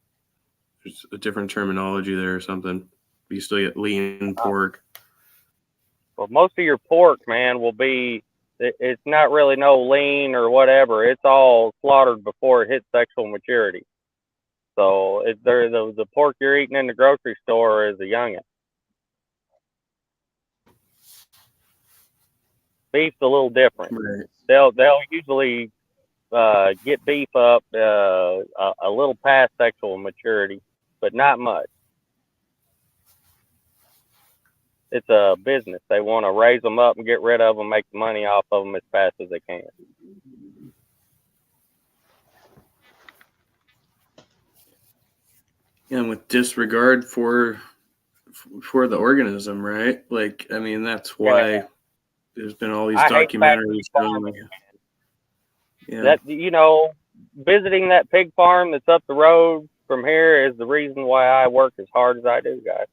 a different terminology there or something. You still get lean pork. Well, most of your pork, man, will be. It's not really no lean or whatever. It's all slaughtered before it hits sexual maturity. So the pork you're eating in the grocery store is a youngin. Beef's a little different. Right. They'll usually get beef up a little past sexual maturity, but not much. It's a business. They want to raise them up and get rid of them, make the money off of them as fast as they can. And with disregard for the organism, right? Like, I mean, that's why there's been all these documentaries showing. Yeah. That visiting that pig farm that's up the road from here is the reason why I work as hard as I do, guys.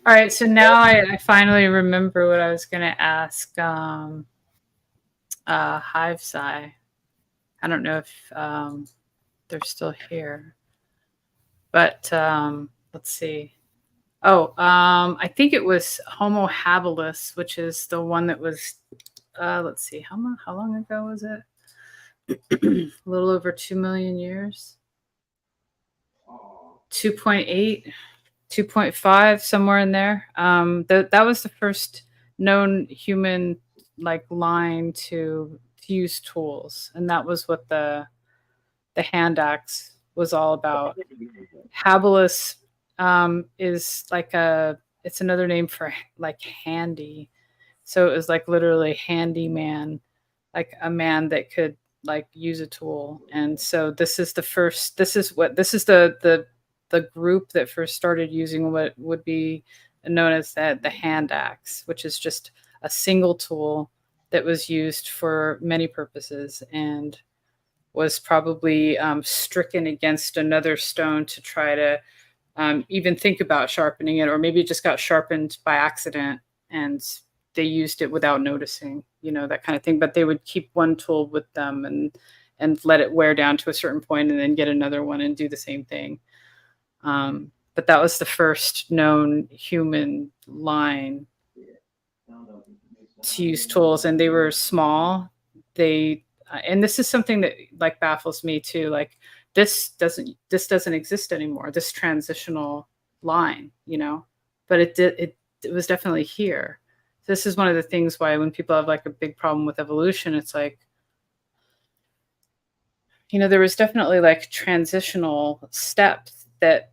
All right, so now I finally remember what I was going to ask HiveSci. I don't know if they're still here, but let's see. Oh, I think it was Homo habilis, which is the one that was, let's see, how long ago was it? A little over 2 million years. 2.8. 2.5, somewhere in there. That was the first known human line to use tools, and that was what the hand axe was all about. Habilis is it's another name for handy, so it was literally handyman, a man that could use a tool. And so this is the group that first started using what would be known as the hand axe, which is just a single tool that was used for many purposes and was probably stricken against another stone to try to even think about sharpening it, or maybe it just got sharpened by accident and they used it without noticing, that kind of thing. But they would keep one tool with them and let it wear down to a certain point and then get another one and do the same thing. But that was the first known human line to use tools, and they were small. And this is something that like baffles me too. Like this doesn't exist anymore. This transitional line, but it was definitely here. This is one of the things why when people have like a big problem with evolution, it's like, there was definitely like transitional steps that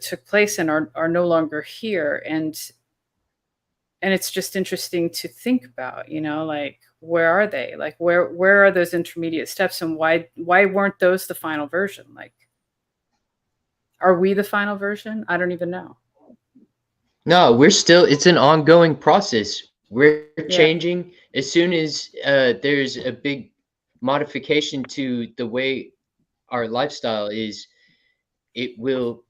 took place and are no longer here. And it's just interesting to think about, like, where are they? Like, where are those intermediate steps, and why weren't those the final version? Like, are we the final version? I don't even know. No, it's an ongoing process. We're changing. As soon as there's a big modification to the way our lifestyle is, it will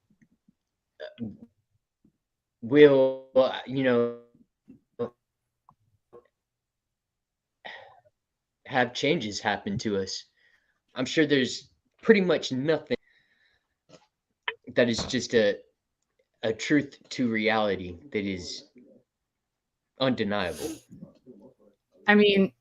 have changes happen to us. I'm sure there's pretty much nothing that is just a truth to reality that is undeniable. I mean,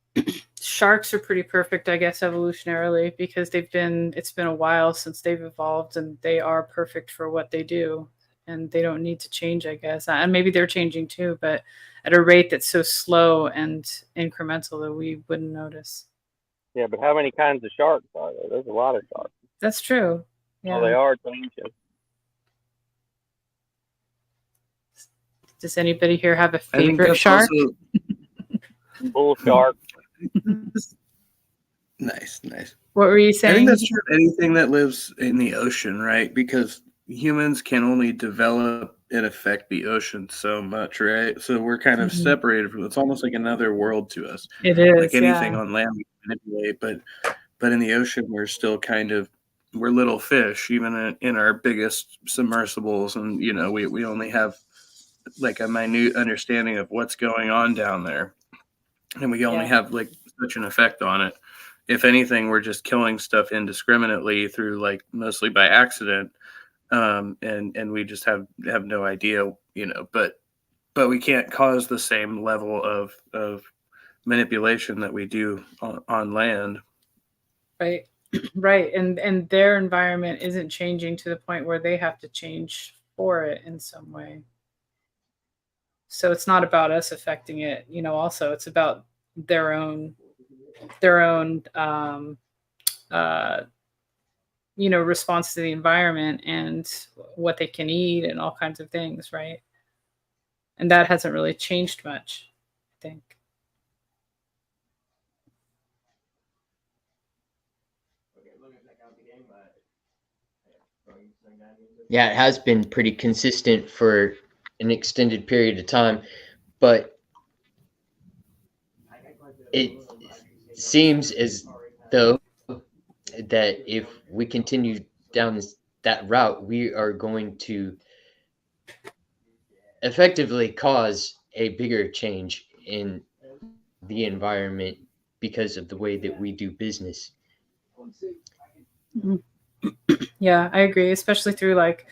sharks are pretty perfect, I guess, evolutionarily, because it's been a while since they've evolved, and they are perfect for what they do, and they don't need to change, I guess. And maybe they're changing too, but at a rate that's so slow and incremental that we wouldn't notice. Yeah, but how many kinds of sharks are there? There's a lot of sharks. That's true. Yeah. Well, they are changing. Does anybody here have a favorite shark? Bull shark. Nice. What were you I saying? think that's true of anything that lives in the ocean, right? Because humans can only develop and affect the ocean so much, right? So we're kind of separated from it. It's almost like another world to us. It is. Like anything on land we can manipulate, but in the ocean we're still we're little fish, even in our biggest submersibles, and we only have like a minute understanding of what's going on down there, and we only have like such an effect on it. If anything, we're just killing stuff indiscriminately through like mostly by accident, and we just have no idea, but we can't cause the same level of manipulation that we do on land. Right. Right. And their environment isn't changing to the point where they have to change for it in some way. So it's not about us affecting it, also it's about their own response to the environment and what they can eat and all kinds of things, right? And that hasn't really changed much, I think. Yeah, it has been pretty consistent for an extended period of time, but it seems as though that if we continue down that route, we are going to effectively cause a bigger change in the environment because of the way that we do business. Yeah, I agree, especially through like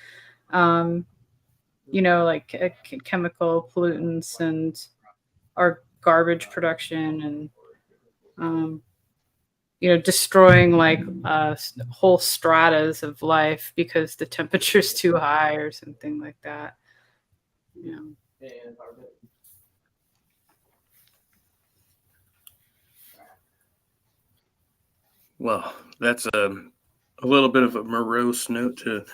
chemical pollutants and our garbage production, and destroying like whole stratas of life because the temperature's too high or something like that. Well, that's a little bit of a morose note to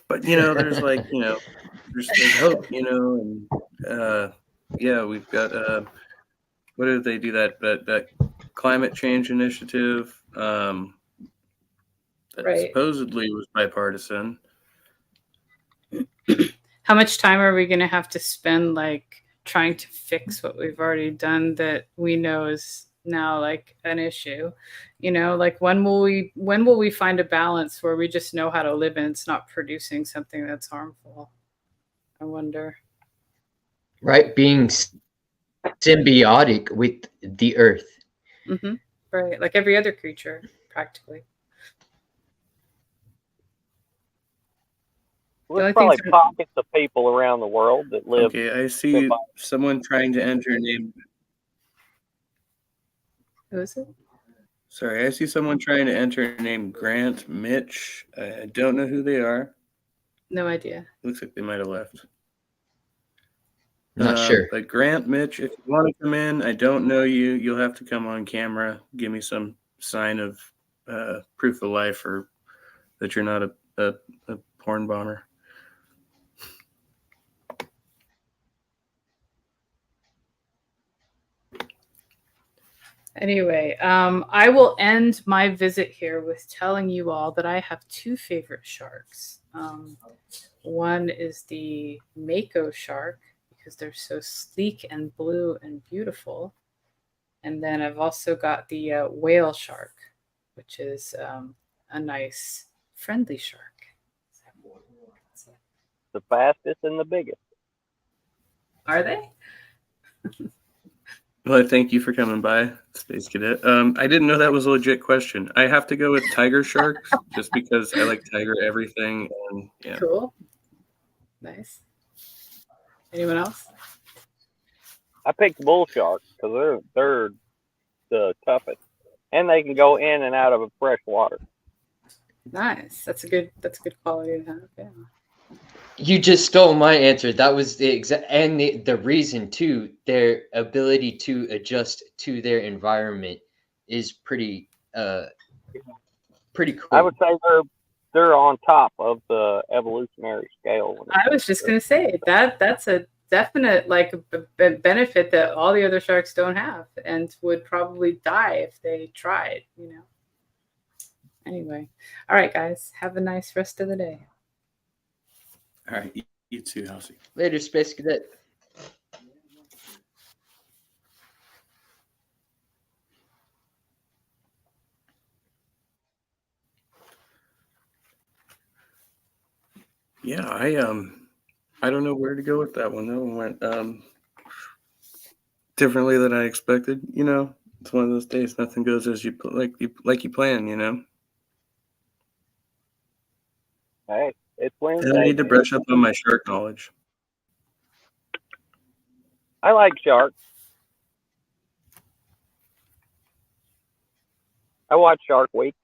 but there's like there's hope, and we've got what did they do, that climate change initiative that Right. supposedly was bipartisan. How much time are we going to have to spend like trying to fix what we've already done that we know is now like an issue. You know, like when will we find a balance where we just know how to live and it's not producing something that's harmful? I wonder. Right? Being symbiotic with the earth. Hmm. Right, like every other creature, practically. The There's only probably things pockets of people around the world that live. Okay, I see someone trying to enter name. who is it? Sorry, I see someone trying to enter named Grant Mitch. I don't know who they are. No idea. Looks like they might have left. Not sure. But Grant Mitch, if you want to come in, I don't know you. You'll have to come on camera. Give me some sign of proof of life or that you're not a porn bomber. Anyway, I will end my visit here with telling you all that I have two favorite sharks. One is the mako shark because they're so sleek and blue and beautiful. And then I've also got the whale shark, which is a nice, friendly shark. The fastest and the biggest. Are they? Well, thank you for coming by, Space Cadet. I didn't know that was a legit question. I have to go with tiger sharks just because I like tiger everything. And yeah. Cool. Nice. Anyone else? I picked bull sharks because they're the toughest, and they can go in and out of fresh water. Nice. That's a good quality to have. Yeah. You just stole my answer. That was the exact, and the reason too. Their ability to adjust to their environment is pretty cool. I would say they're on top of the evolutionary scale. I was just gonna say that's a definite like benefit that all the other sharks don't have and would probably die if they tried. You know. Anyway, all right, guys. Have a nice rest of the day. All right, you too, Halsey. Later, Space Cadet. Yeah, I don't know where to go with that one. That one went differently than I expected. You know, it's one of those days. Nothing goes as you plan. You know. Hey, it's Wednesday. And I need to brush up on my shark knowledge. I like sharks. I watch Shark Week.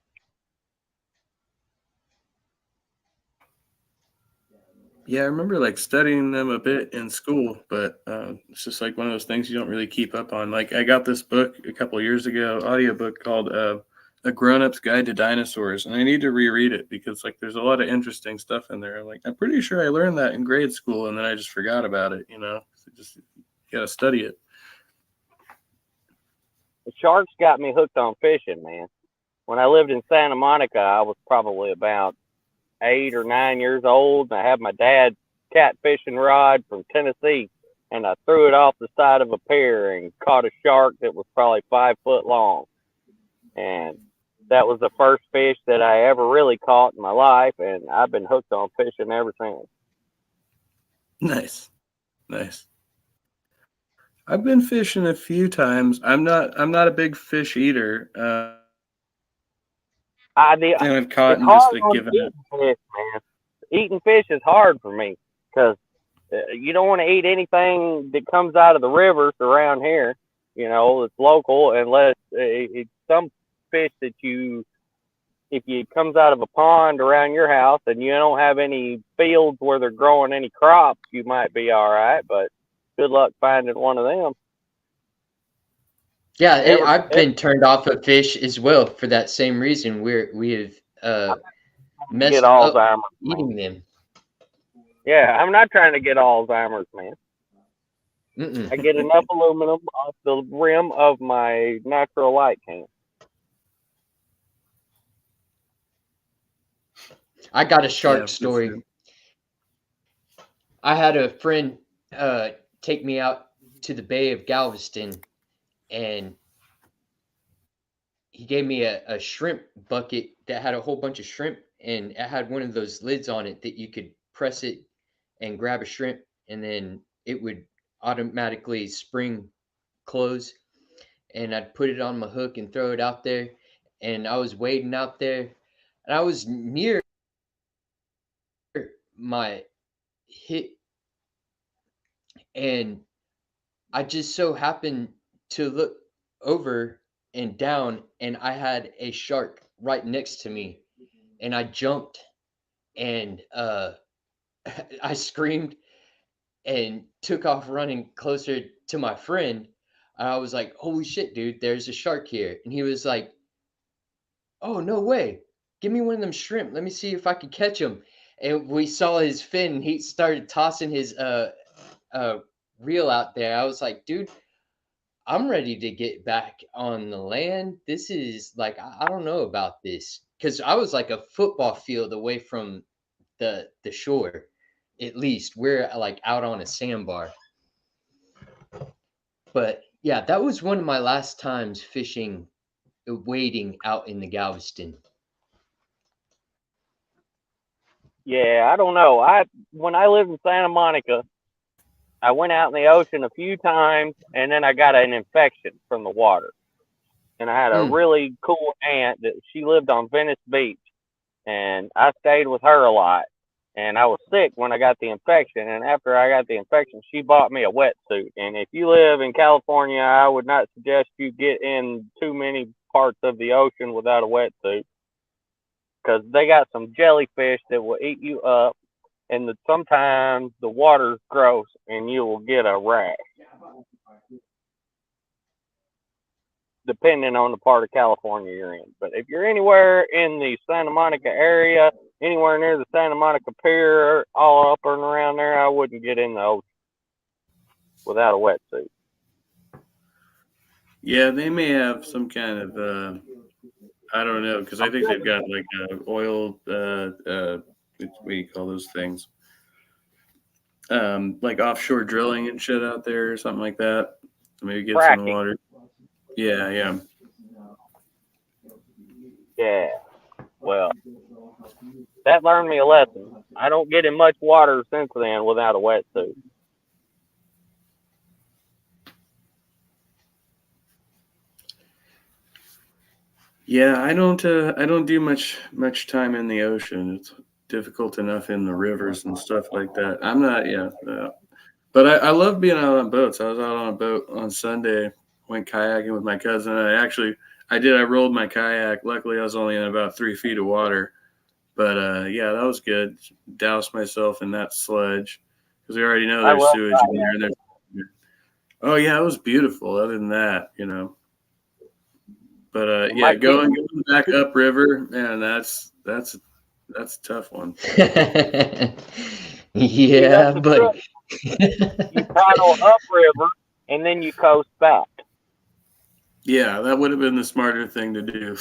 Yeah, I remember like studying them a bit in school, but it's just like one of those things you don't really keep up on. Like I got this book a couple of years ago, audiobook called A Grown-Up's Guide to Dinosaurs, and I need to reread it because like there's a lot of interesting stuff in there. Like I'm pretty sure I learned that in grade school, and then I just forgot about it. You know, just you got to study it. The sharks got me hooked on fishing, man. When I lived in Santa Monica, I was probably about 8 or 9 years old, and I had my dad's cat fishing rod from Tennessee, and I threw it off the side of a pier and caught a shark that was probably 5 foot long. And that was the first fish that I ever really caught in my life, and I've been hooked on fishing ever since. Nice. I've been fishing a few times. I'm not a big fish eater. And I've caught and just like given it. Fish, man. Eating fish is hard for me because you don't want to eat anything that comes out of the rivers around here. You know, it's local, unless it's some fish that if it comes out of a pond around your house and you don't have any fields where they're growing any crops, you might be all right. But good luck finding one of them. Yeah, I've been turned off of fish as well for that same reason. We have messed up eating them. Yeah, I'm not trying to get Alzheimer's, man. Mm-mm. I get enough aluminum off the rim of my natural light can. I got a shark story. I had a friend take me out to the Bay of Galveston, and he gave me a shrimp bucket that had a whole bunch of shrimp, and it had one of those lids on it that you could press it and grab a shrimp, and then it would automatically spring close. And I'd put it on my hook and throw it out there. And I was wading out there, and I was near my hit, and I just so happened to look over and down, and I had a shark right next to me, and I jumped, and I screamed and took off running closer to my friend. I was like, "Holy shit, dude, there's a shark here." And he was like, "Oh, no way. Give me one of them shrimp. Let me see if I can catch him." And we saw his fin, and he started tossing his reel out there. I was like, "Dude, I'm ready to get back on the land. This is like, I don't know about this." Because I was like a football field away from the shore. At least we're like out on a sandbar. But yeah, that was one of my last times fishing, wading out in the Galveston. Yeah, I don't know. When I lived in Santa Monica, I went out in the ocean a few times, and then I got an infection from the water. And I had a really cool aunt that she lived on Venice Beach, and I stayed with her a lot. And I was sick when I got the infection, and after I got the infection, she bought me a wetsuit. And if you live in California, I would not suggest you get in too many parts of the ocean without a wetsuit, because they got some jellyfish that will eat you up, and sometimes the water's gross and you will get a rash, depending on the part of California you're in. But if you're anywhere in the Santa Monica area, anywhere near the Santa Monica Pier, all up and around there, I wouldn't get in the ocean without a wetsuit. Yeah, they may have some kind of I don't know, because I think they've got like oil. What do you call those things? Like offshore drilling and shit out there, or something like that. Maybe get some water. Yeah. Yeah. Well, that learned me a lesson. I don't get in much water since then without a wetsuit. Yeah, I don't do much time in the ocean. It's difficult enough in the rivers and stuff like that. I'm not, but I love being out on boats. I was out on a boat on Sunday, went kayaking with my cousin. I rolled my kayak. Luckily, I was only in about 3 feet of water, but yeah, that was good. Doused myself in that sludge because we already know there's sewage in there. Oh yeah, it was beautiful. Other than that, But yeah, going back upriver, man, that's a tough one. Yeah, but you paddle upriver and then you coast back. Yeah, that would have been the smarter thing to do.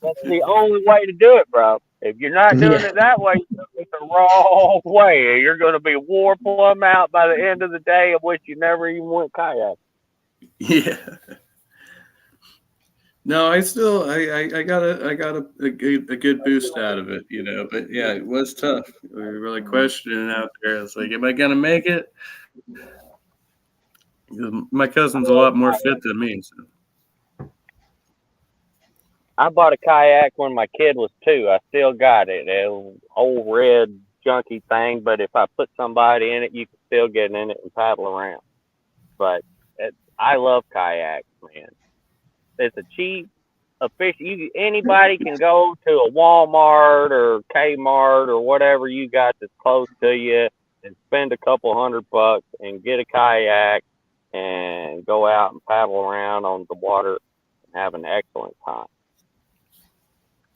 That's the only way to do it, bro. If you're not doing it that way, you're doing it the wrong way. You're going to be wore plumb out by the end of the day, of which you never even went kayaking. Yeah. No, I got a good boost out of it, But yeah, it was tough. We were really questioning out there. It's like, am I gonna make it? My cousin's a lot more fit than me. So. I bought a kayak when my kid was 2. I still got it. An old red junky thing, but if I put somebody in it, you can still get in it and paddle around. But I love kayaks, man. It's a cheap, anybody can go to a Walmart or Kmart or whatever you got that's close to you and spend a couple $100 and get a kayak and go out and paddle around on the water and have an excellent time.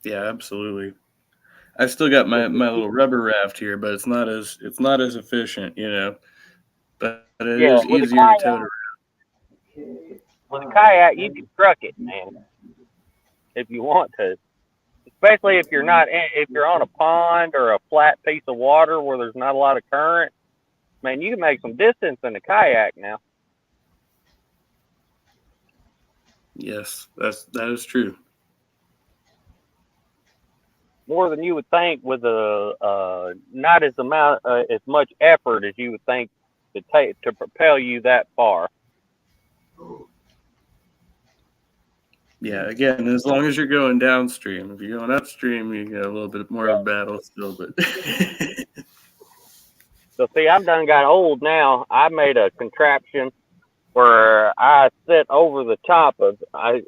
Yeah, absolutely. I've still got my little rubber raft here, but it's not as efficient, But it is easier to tote around. With a kayak, you can truck it, man, if you want to. Especially if you're on a pond or a flat piece of water where there's not a lot of current, man, you can make some distance in a kayak now. Yes, that is true. more than you would think with not as much effort as you would think to propel you that far. Yeah, again, as long as you're going downstream. If you're going upstream, you got a little bit more of a battle still. But So see, I've done got old now. I made a contraption where I sit over the top of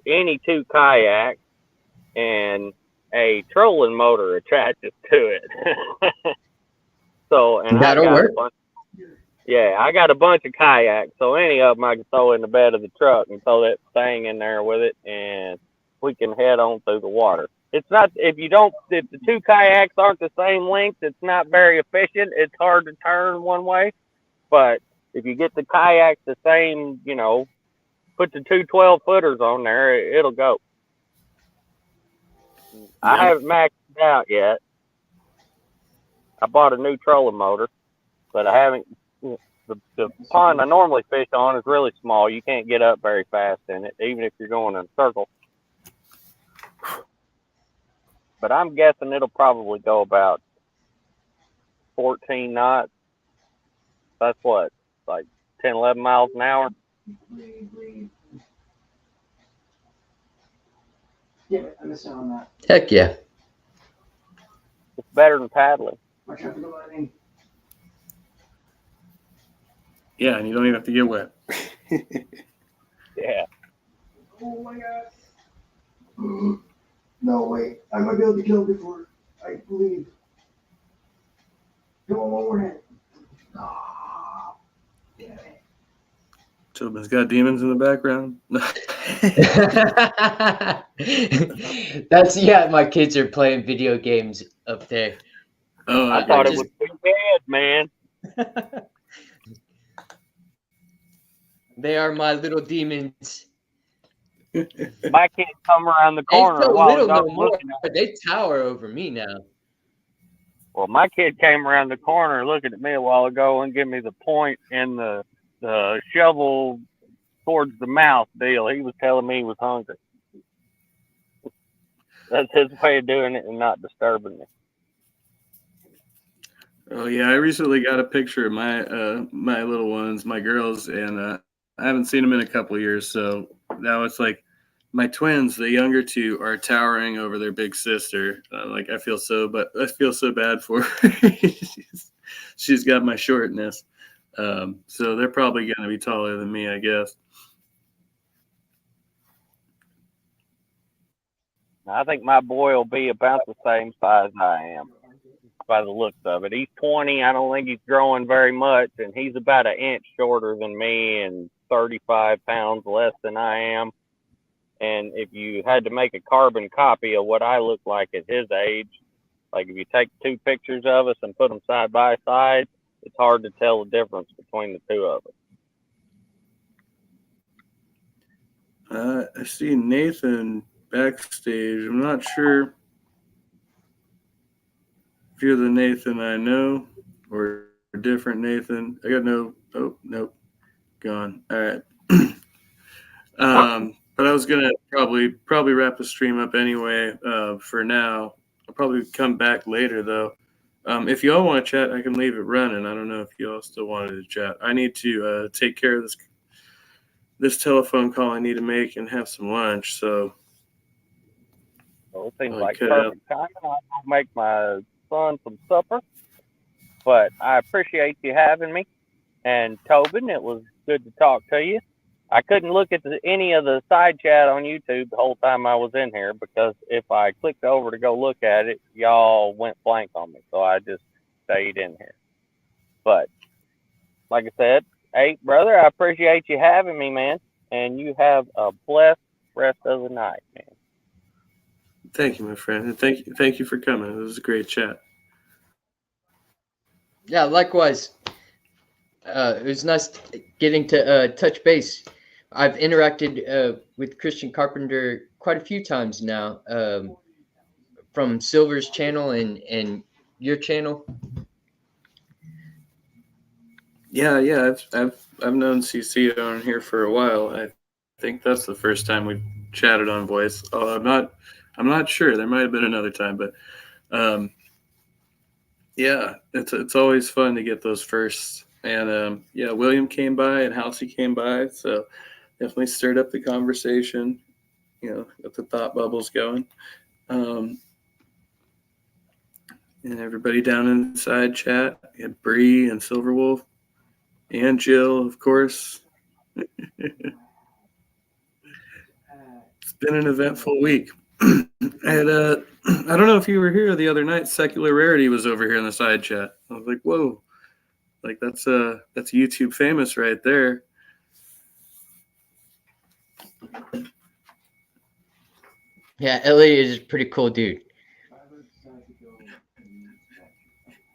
any two kayaks, and a trolling motor attaches to it. So, and That'll work. I got a bunch of kayaks, so any of them I can throw in the bed of the truck and throw that thing in there with it, and we can head on through the water. It's not, if the two kayaks aren't the same length, it's not very efficient. It's hard to turn one way, but if you get the kayaks the same, put the two 12-footers on there, it'll go. I haven't maxed it out yet. I bought a new trolling motor, but I haven't. The pond I normally fish on is really small. You can't get up very fast in it, even if you're going in a circle. But I'm guessing it'll probably go about 14 knots. That's what, like 10, 11 miles an hour? Yeah, I missed out on that. Heck yeah. It's better than paddling. My traffic lighting. yeah, and you don't even have to get wet. Yeah. Oh my god. No, wait. I might be able to kill it before I leave. Come on, one more hit. Ah. Yeah. Tobin's got demons in the background. That's my kids are playing video games up there. Oh, I thought it was too bad, man. They are my little demons. My kids come around the They corner so while little I no was more. looking at it. They tower over me now. Well, my kid came around the corner looking at me a while ago and gave me the point and the shovel towards the mouth deal. He was telling me he was hungry. That's his way of doing it and not disturbing me. Oh yeah, I recently got a picture of my little ones, my girls, and I haven't seen them in a couple of years. So now it's like my twins, the younger two, are towering over their big sister. I feel so bad for her. she's got my shortness, so they're probably going to be taller than me, I guess. I think my boy will be about the same size I am by the looks of it. He's 20. I don't think he's growing very much, and he's about an inch shorter than me and 35 pounds less than I am. And if you had to make a carbon copy of what I look like at his age, like if you take two pictures of us and put them side by side, it's hard to tell the difference between the two of us. I see Nathan backstage. I'm not sure if you're the Nathan I know or a different Nathan. I got nope, gone. All right. But I was gonna probably wrap the stream up anyway. For now, I'll probably come back later though. If y'all want to chat, I can leave it running. I don't know if y'all still wanted to chat. I need to take care of this telephone call I need to make and have some lunch. So it seems I like could perfect timing. I'll make my son some supper. But I appreciate you having me. And Tobin, it was good to talk to you. I couldn't look at any of the side chat on YouTube the whole time I was in here because if I clicked over to go look at it, y'all went blank on me. So I just stayed in here. But like I said, hey, brother, I appreciate you having me, man. And you have a blessed rest of the night, man. Thank you, my friend. And thank you for coming. It was a great chat. Yeah, likewise. It was nice getting to touch base. I've interacted with Christian Carpenter quite a few times now, from Silver's channel and your channel. Yeah, I've known CC on here for a while. I think that's the first time we've chatted on voice. I'm not sure. There might have been another time, but Yeah, it's always fun to get those firsts. And yeah, William came by and Halsey came by, so definitely stirred up the conversation. Got the thought bubbles going. And everybody down inside chat. We had Bree and Silverwolf and Jill, of course. It's been an eventful week. And I don't know if you were here the other night. Secular Rarity was over here in the side chat. I was like, whoa, like that's YouTube famous right there. Yeah, Elliot is a pretty cool dude.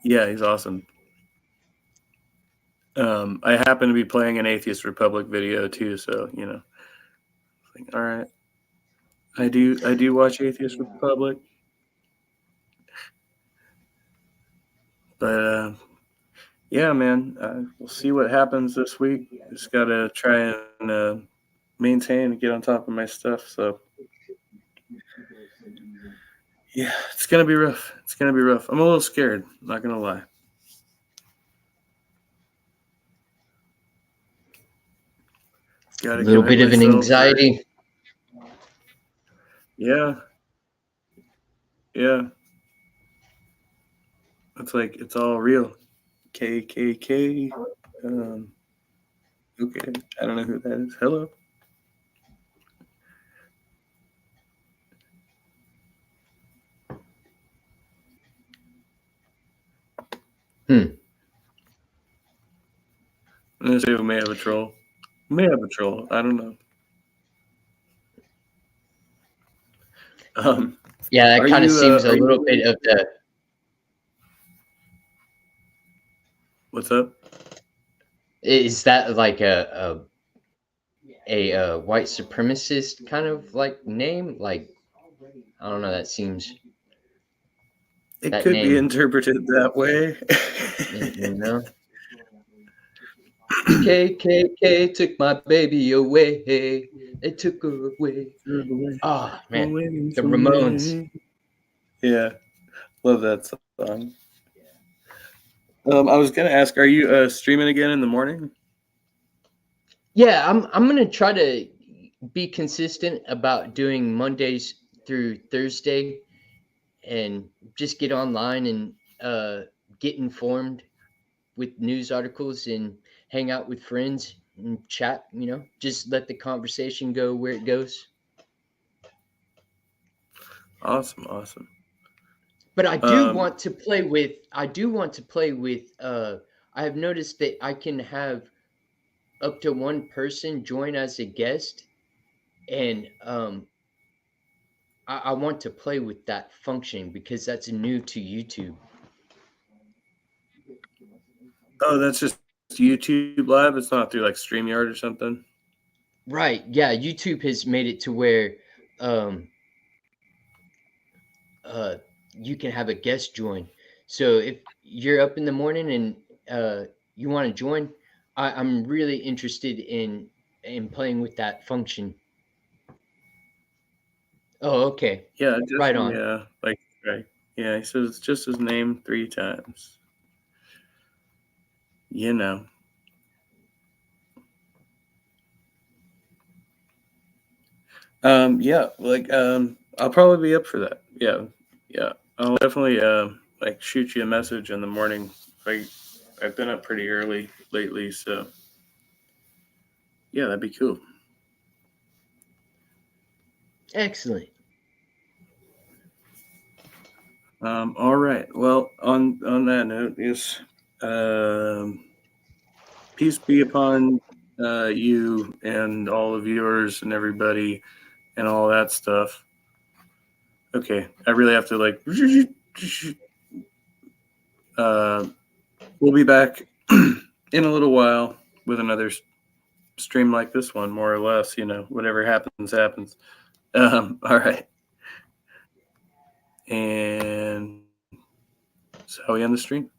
Yeah, he's awesome. I happen to be playing an Atheist Republic video too, so like, all right. I do watch Atheist Republic, but yeah, man, we'll see what happens this week. Just gotta try and maintain and get on top of my stuff. So yeah, it's gonna be rough. It's gonna be rough. I'm a little scared. Not gonna lie. A little bit of an anxiety. Yeah. It's like it's all real. KKK. Okay, I don't know who that is. Hello. I'm gonna say we may have a troll. We may have a troll. I don't know. Yeah, that kind of seems a little bit of the. What's up? Is that like a white supremacist kind of like name? Like, I don't know. That seems. It That could name. be interpreted that way. You know. KKK took my baby away. They took her away. Oh man, the Ramones. Yeah, love that song. I was gonna ask, are you streaming again in the morning? Yeah, I'm gonna try to be consistent about doing Mondays through Thursday, and just get online and get informed with news articles and hang out with friends and chat. Just let the conversation go where it goes. Awesome. But I do want to play with. I have noticed that I can have up to one person join as a guest, and I want to play with that function because that's new to YouTube. Oh, that's just YouTube Live. It's not through like StreamYard or something. Right. Yeah. YouTube has made it to where you can have a guest join. So if you're up in the morning and you want to join, I'm really interested in playing with that function. Oh, okay. Yeah, Right on. Yeah, like right. Yeah, he says it's just his name 3 times. Yeah, like I'll probably be up for that. Yeah. I'll definitely like shoot you a message in the morning. I've been up pretty early lately, so yeah, that'd be cool. Excellent. All right. Well, on that note, yes, peace be upon you and all the viewers and everybody and all that stuff. Okay, I really have to like. We'll be back in a little while with another stream like this one, more or less. Whatever happens, happens. All right. And so we end the stream.